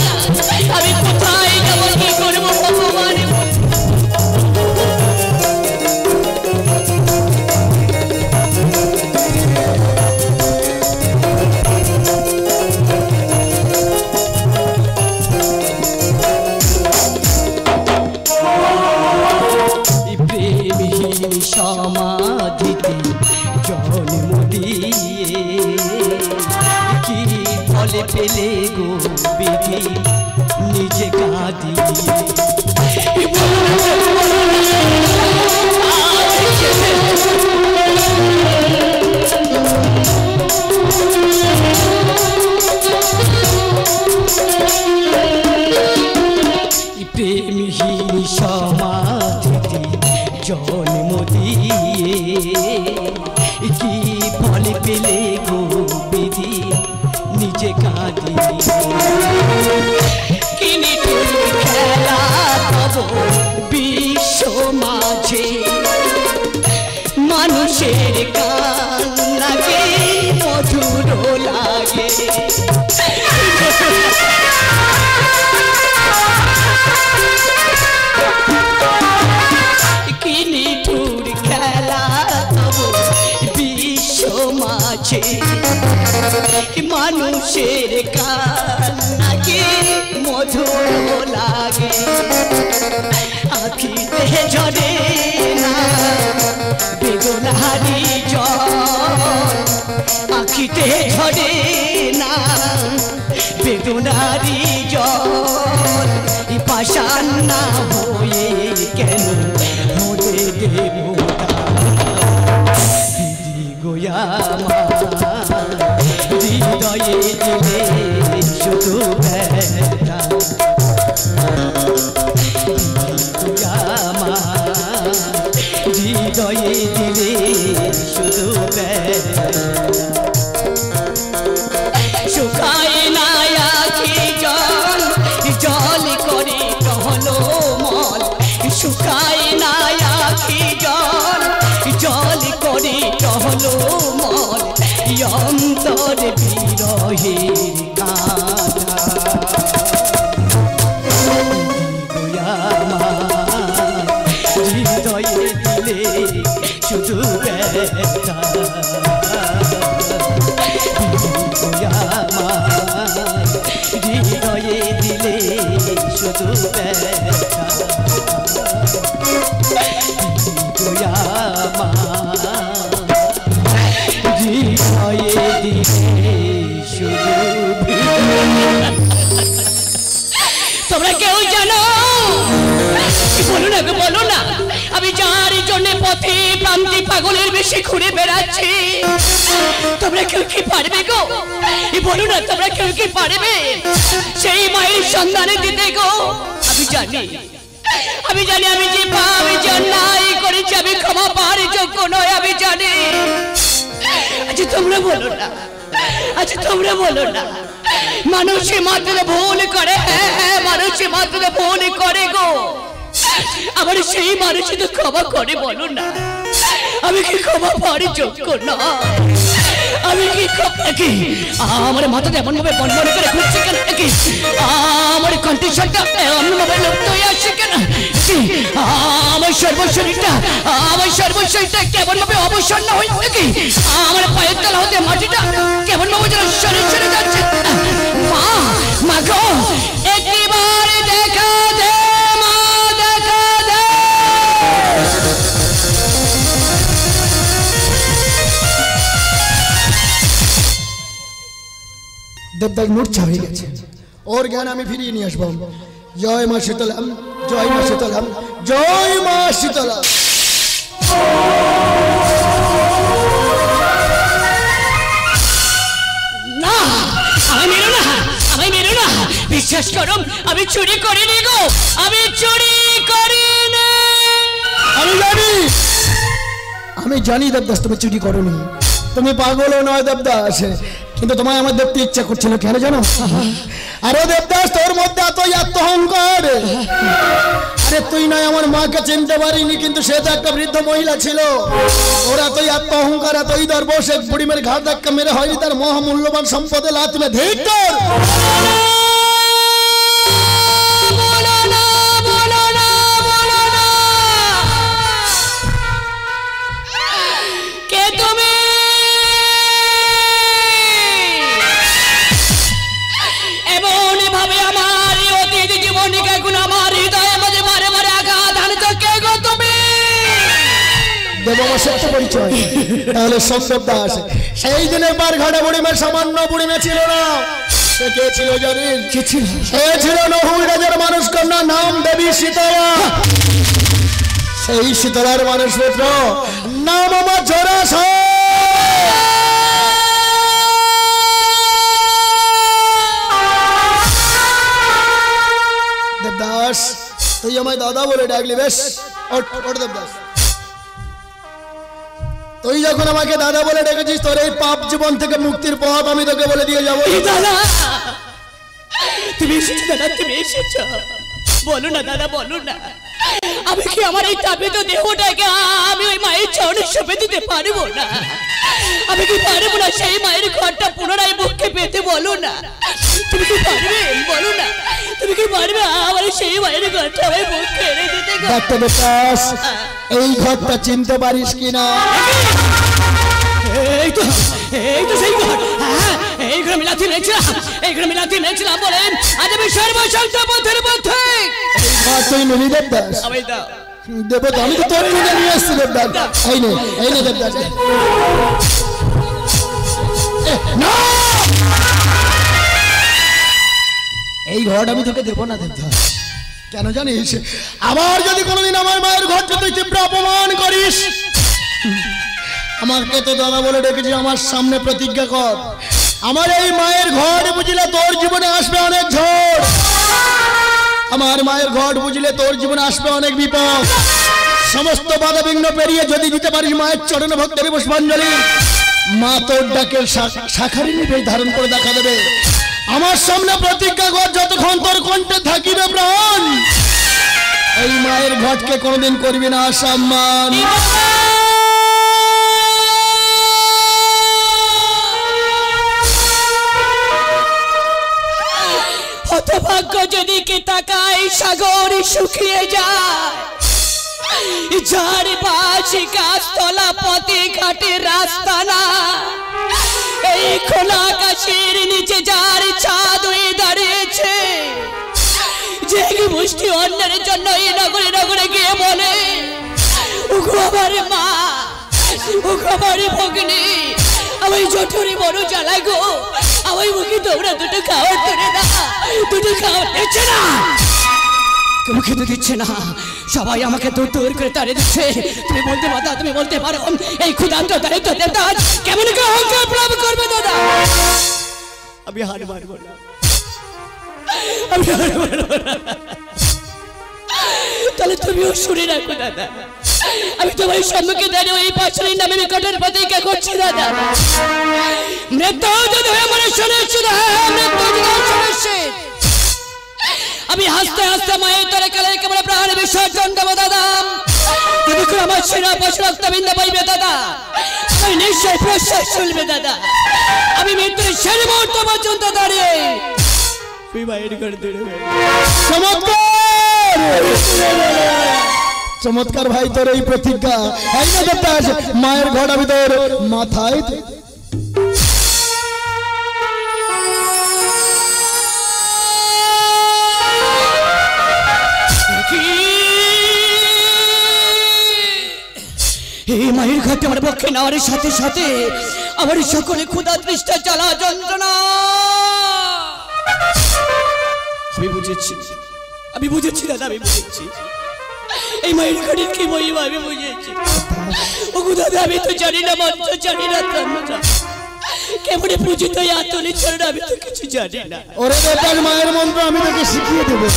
আমি কোথায় যাবো, কি করবো ভগবানে। প্রেমহীন সমাধিতে জন্ম দিয়ে কি ফলে পেলে গো বিধি নিজে কাঁদিয়ে। প্রেমহীন সমাধিতে জন্ম দিয়ে কি ফলে পেলে গো বিধি নিজে কাঁদিয়ে। কিনি খেলা তব বিশ্ব মাঝে মানুষের গান লাগে মধুর লাগে। কিনি ঠুর খেলা তব বিশ্ব মাঝে মানুষের গান লাগে মধুর লাগে। আখিতে ঝরে না বেদনারি জল, আখিতে ঝরে না বেদনারি জল। পাষাণ না হয়ে কেন মরে গেল দিদি গোয়া হৃদয়ে দিলে শুধু ব্যথা। হৃদয়ে দিলে শুধু ব্যথা। শুকায় না আখি জল, জল করে টহলো মল। শুকায় না আখি জল, জল করে টহলো মল। অন্তর বিরহের কাঁটা হৃদয়ে দিলে শুধু ব্যথা। হৃদয়ে দিলে শুধু ব্যথা। হৃদয়ে দিলে শুধু। তোমরা কেউ জানো? বলো না গো, বলো না। আমি যার জন্য পথে প্রান্তি পাগলের বেশি ঘুরে বেড়াচ্ছি, তোমরা কেউ কি পারবে গো? বলো না, তোমরা কেউ কি পারবে সেই মায়ের সন্ধানে দিতে গো? আমি জানি, আমি জানি আমি যে আমি যে অন্যায় করেছি আমি ক্ষমা পাওয়ার যোগ্য নয়, আমি জানি। আচ্ছা তোমরা বলো না, আচ্ছা তোমরা বলো না। মানুষে মাত্র ভুল করে, হ্যাঁ হ্যাঁ মানুষে মাত্র ভুল করে গো। আমার সেই মানুষ তো ক্ষমা করে, বলো না। আমি কি ক্ষমা পাওয়ার যোগ্য নয়? আমি কি আমার মাথাতে এমন ভাবে বনবন করে ঘুরছে কেন? কি আমার কন্ডিশনটা এমন ভাবে লুপ্ত হয়ে আসছে কেন? কি আমার সর্বশরীরটা কেমন ভাবে অবসন্ন হয়ে কি আমার পায়ের তলা হতে মাটিটা কেমন ভাবে যেন সরে সরে যাচ্ছে। মা গো, একবার দেখা দে মা, দেখা দে। দেবদাস মূর্ছা হয়ে গেছে, ওর জ্ঞান আমি ফিরিয়ে নিয়ে আসবো। জয় মা শীতলাম, জয় মা শীতলাম, জয় মা শীতলাম। না, আমি মেরো না, বিশ্বাস করো আমি চুরি করিনি গো, আমি চুরি করিনি। আমি জানি দেবদাস তুমি চুরি করোনি, তুমি পাগলও নয় দেবদাস, কিন্তু তোমায় আমার দেখতে ইচ্ছা করছিল কেন জানো? আরে দেবদাস, তোর মধ্যে এতই আত্মহংকার। আরে তুই নয় আমার মাকে চিনতে পারিনি, কিন্তু সে তো একটা বৃদ্ধ মহিলা ছিল। ওর এতই আত্মহংকার, এতই দর্ব, সে বুড়িমের ঘাট ধাক্কা মেরে হয়নি তার মহামূল্যবান সম্পদে লাথ মে ধিক্কার। পরিচয় তাহলে সম্ভব দাস সেই দিনের বার ঘাটে বুড়িমের সামান্য বুড়িমে ছিল না, সে কে ছিল জানিস? সে ছিল নহুর রাজার মানুষ কন্যা, নাম দেবী শীতলা। সেই শীতলার মানুষ পুত্র নাম আমার জরাসন্ধ। দেবদাস, তুই আমায় দাদা বলে ডাকলি, বেশ ওঠ দেবদাস। তুই যখন আমাকে দাদা বলে ডেকেছিস, তোর এই পাপ জীবন থেকে মুক্তির পথ আমি তোকে বলে দিয়ে যাবো। দাদা তুমি এসেছো, দাদা তুমি এসেছো, বলো না দাদা, বলো না, আমি কি আমার এই তাপিত দেহটাকে আমি ওই মায়ের চরণে সঁপে দিতে পারবো না? আমি কি পারবো না সেই মায়ের ঘরটা পুনরায় বুকে পেতে? বলো না, তুমি কি পারবে? বলো না, তুমি কি পারবে আমার সেই মায়ের ঘরটা আমি বুকে এনে দিতে? ডাক্তার বিকাশ, এই ঘরটা চিনতে পারিস কিনা? এই তো সেই ঘর, এই ঘরে মিলাতে নেছিলাম বলে আজ আমি সর্বশক্ত পথের পথে। এই ঘর তুই নিবি দেবদাস? দেব তো, আমি তো তোর জন্য নিয়ে এসেছি দেবদাস। এই নে দেবদাস। এই ঘরটা আমি তোকে দেবো না দেবদাস, কেন জানিস? আবার যদি কোনোদিন আমার মায়ের ঘরকে তুই তীব্র অপমান করিস, আমাকে তো দাদা বলে ডেকেছি, আমার সামনে প্রতিজ্ঞা কর, আমার এই মায়ের ঘর বুঝলে তোর জীবনে আসবে অনেক ঝড়। আমার মায়ের ঘর বুঝলে তোর জীবনে আসবে অনেক বিপদ। সমস্ত বাধা বিঘ্ন পেরিয়ে যদি দিতে পারিস মায়ের চরণে ভক্তের পুষ্পাঞ্জলি, মা তোর ডাকের শাখারি নিবেশ ধারণ করে দেখা দেবে। আমার সামনে প্রতিজ্ঞা কর, যতক্ষণ তোর কণ্ঠে থাকিবে প্রাণ, এই মায়ের ঘটকে কোনোদিন করবি না অসম্মান। হতভাগ্য যদি কে তাকায় সাগর শুকিয়ে যায়, যার পাশে গাছতলা পথে ঘাটে রাস্তা না, এই খোলা আকাশের নিচে যার ছাদ হয়ে দাঁড়িয়েছে, যে মুষ্টি অন্যের জন্য এই নগরে নগরে গিয়ে বলে ওগো আমার মা, ওগো আমার ভগ্নী, আমি জঠরে বড় জ্বালা গো, আমার মুখে তোমরা দুটো খাওয়ার ধরে না, দুটো খাওয়ার দিচ্ছে না, কেউ খেতে দিচ্ছে না, সবাই আমাকে দূর দূর করে তাড়িয়ে দিচ্ছে। তুমি বলতে পারো, তুমি বলতে পারো এই ক্ষুধান্ত দারিদ্র দেবদাস কেমন করে অহংকার প্রাপ্ত করবে? দাদা আমি হার মারবো না, আমি হার মারবো না। তাহলে তুমিও শুনে রাখো দাদা, আমি তোমার সম্মুখে দাঁড়িয়ে ওই পাঁচশোর নামে নিকটের প্রতিজ্ঞা করছি দাদা, মৃত্যু যদি হয়ে মনে শুনেছি না, মৃত্যু যদি শুনেছি, আমি হাসতে হাসতে মায়ের তরে কালে কেবল প্রাণ বিসর্জন দেবো দাদা। যদি আমার আমার সেরা পশু রক্তবিন্দু পাইবে দাদা, আমি নিশ্চয় প্রশ্বাস চলবে দাদা, আমি মৃত্যুর শেষ মুহূর্ত পর্যন্ত দাঁড়িয়ে বিবাহের করে দেবে। চমৎকার ভাই তোর এই প্রতিজ্ঞা, মায়ের ঘোড়া ভিতর মাথায় এই মায়ের ঘাটে আমার পক্ষে নেওয়ার সাথে সাথে আমার সকলে ক্ষুধা তৃষ্ণা জ্বালা যন্ত্রণা আমি বুঝেছি দাদা, আমি বুঝেছি এই মায়ের ঘাটের কি মহিমা আমি বুঝেছি। ও দাদা আমি তো জানি না মন্ত্র, জানি না তন্ত্র, কেমন পূজিত আতলি চরণ আমি তো কিছু জানি না। ওরে বেটার মায়ের মন্ত্র আমি তোকে শিখিয়ে দেবো।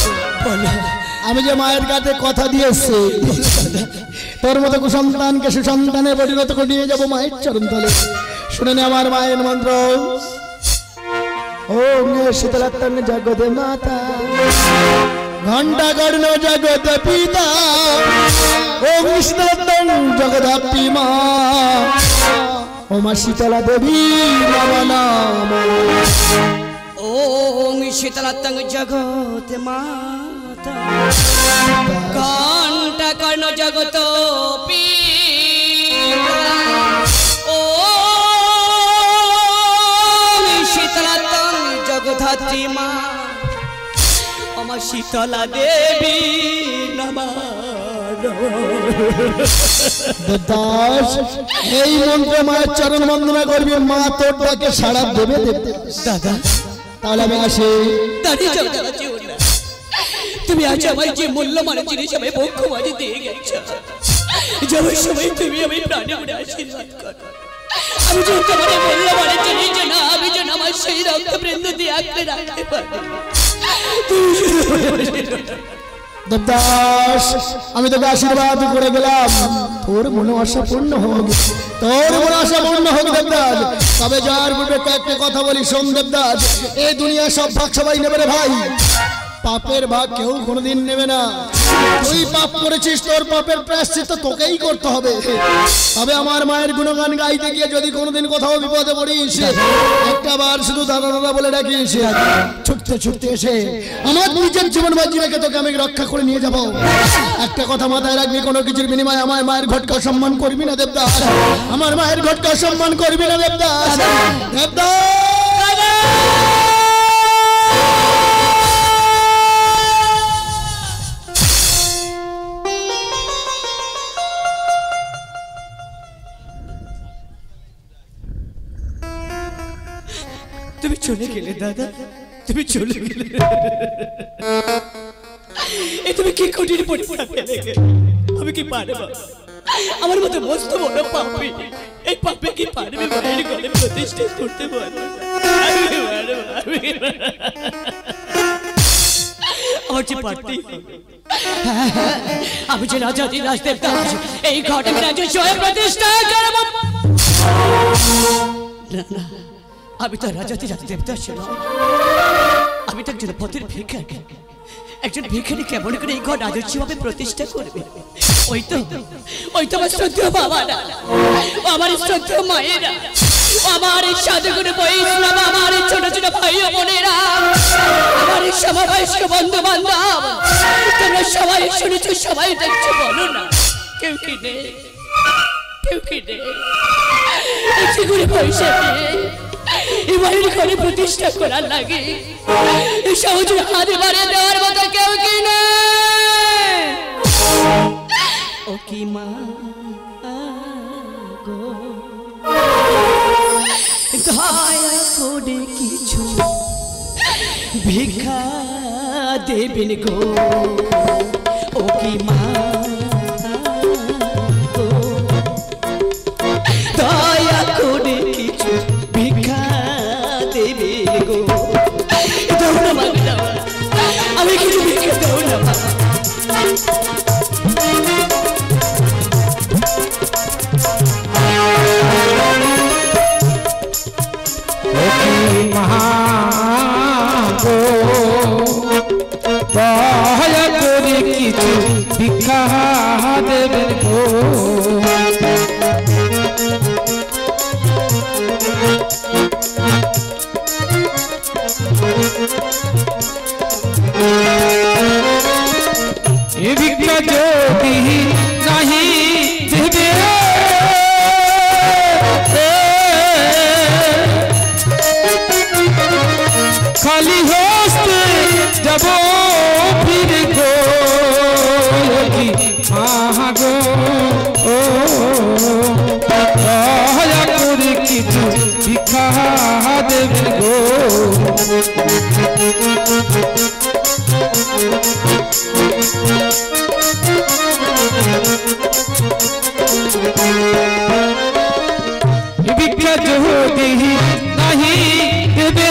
আমি যে মায়ের কাছে কথা দিয়েছি তোর মতো কুসন্তানকে সুসন্তানে পরিণত করে নিয়ে যাবো মায়ের চরণ তলে। শুনে নে আমার মায়ের মন্ত্র। ওম শীতলাত্তন জগতে মাতা, ঘণ্টা গর্ণ জগত পিতা, ওম শীতলাত্তন জগদাপি মা, ও মা শীতলা দেবী নম নম। ওম শীতলাত্তন জগত মাতা, ঘণ্টা কর্ণ জগত পিতা, ওম শীতলাত্তন জগধাত্রী মা, আমার শীতলা দেবী নমঃ। এই মন্ত্রে মায়ের চরণ বন্দনা করবি, মা তোর ডাকে সাড়া দেবে দাদা। তাহলে আমি আসি। তুমি আজ আমার যে মূল্যবান জিনিস আমায় পক্ষ মাঝে দিয়ে গেছো, যাওয়ার সময় তুমি আমি প্রাণে মনে আশীর্বাদ করো। আমি যে তোমার মূল্যবান জিনিস না, আমি যেন আমার সেই রক্তবৃন্দ দিয়ে আঁকড়ে রাখতে পারি। দেবদাস আমি তোকে আশীর্বাদ করে গেলাম, তোর মনে আশা পূর্ণ হোক, তোর মনে আশা পূর্ণ হোক দেবদাস। তবে যার পূর্বে কয়েকটা কথা বলি শোন দেবদাস, এই দুনিয়া সব ভাগ সবাই নেবে রে ভাই, পাপের ভাগ কেউ কোনোদিন নেবে না। তুই পাপ করেছিস, তোর পাপের প্রায়শ্চিত্ত তোকেই করতে হবে। তবে আমার মায়ের গুণগান গাইতে গিয়ে যদি কোনোদিন কোথাও বিপদে পড়িস, একটা বার শুধু দাদা দাদা বলে ডাকিস, ছুটতে ছুটতে এসে আমার নিজের জীবন বাজি রেখে তোকে আমি রক্ষা করে নিয়ে যাব। একটা কথা মাথায় রাখবি, কোনো কিছুর বিনিময়ে আমার মায়ের ঘটকা সম্মান করবি না দেবদাস, আমার মায়ের ঘটকা সম্মান করবি না দেবদাস। দেবদাস তুমি চলে গেলে দাদা, তুমি চলে গেলে। এই তুমি কি কঠিন পরীক্ষা পেলে, আমি কি পারবো? আমার মতো মস্ত বড় পাপী, এই পাপে কি পারবে মায়ের ঘরে প্রতিষ্ঠা করতে পারবে? আমার যে পারতেই হবে। আমি যে রাজাদি রাজদেবদাস, এই ঘটে আমি রাজ্য স্বয়ং প্রতিষ্ঠা করব। না না, আমি তো রাজাতি রাজদেবদাস ছিলাম, আমি তো একজন পথের ভিখারি। একজন ভিখারি কেমন করে এই ঘর রাজস্বভাবে প্রতিষ্ঠা করবে? ওই তো আমার শ্রদ্ধেয় বাবারা, আমার শ্রদ্ধেয় মায়েরা, আমার সাধুগুরু বৈষ্ণব, আমার ছোট ছোট ভাই বোনেরা, আমার সমবয়স্ক বন্ধু বান্ধব, তোমরা সবাই শুনেছো, সবাই দেখছো, বলো না কেউ কি নেই? কেউ কি নেই? একটি করে পয়সা দিয়ে এই বাড়ির ঘরে প্রতিষ্ঠা করার লাগে সহজে হাতে বাড়িয়ে দেওয়ার মতো কেউ কি নেই? ও কি মা গো, দয়া করে কিছু ভিক্ষা দেবেন গো। ও কি মা গো, দয়া করে কিছু ভিক্ষা দেবেন গো। দাও না মা, দাও, আমি কিছু ভিক্ষা দাও না মা। দয়া করে কিছু ভিক্ষা দেবেন গো। যদি नहीं देवे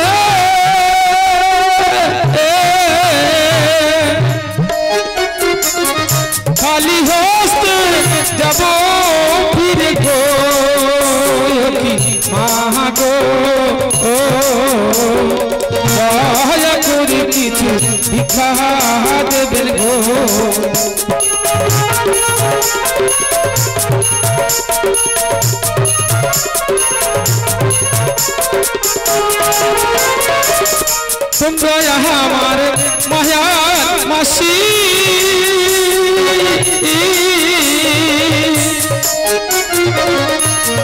खाली हस्ते जब फिर गो मागो दया करी किछु भिक्षा देबेन गो তোমরা আমার মায়ার মাসি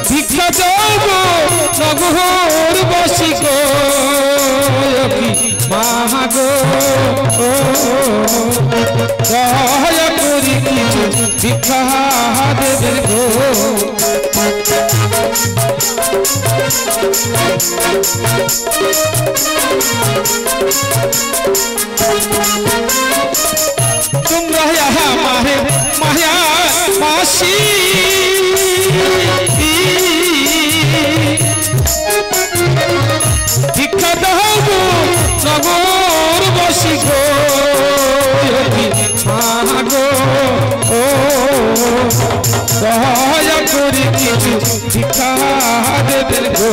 ভিক্ষা দেবো নগর বসি গো মাগো দয়া করি কিছু ভিক্ষা দেবেন গো তোমরা আমার মায়া মাসি ভিক্ষা দেবো নগর বসি গো মাগো দয়া করি কিছু ভিক্ষা দেবেন গো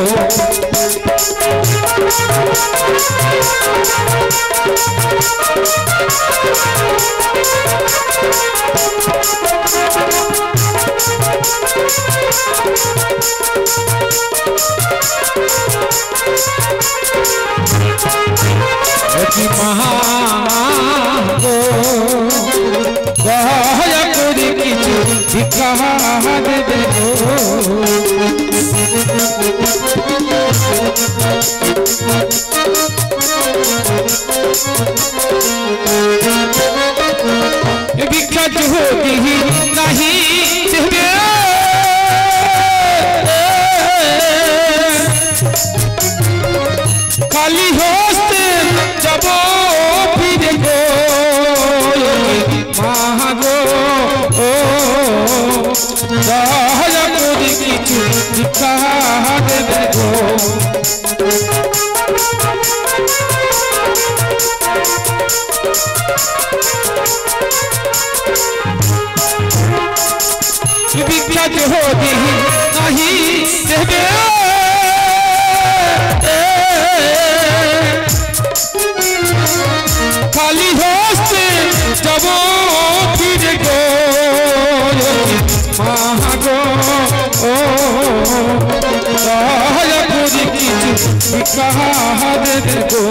মাগো দয়া করি কিছু ভিক্ষা দেবেন গো ভিক্ষা যদি नहीं देवे खाली हस्ते जब फिर गो मागो दया करी किछु भिक्षा देबेन गो भिक्षा যদি नहीं देवे खाली हस्ते जब फिर गो मागो दया करी किछु भिक्षा देबेन गो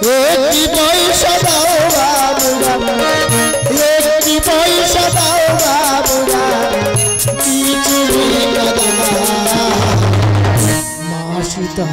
एक पैसा दाओ बाबूरा एक पैसा दाओ बाबूरा बीच में कदम माँ सीता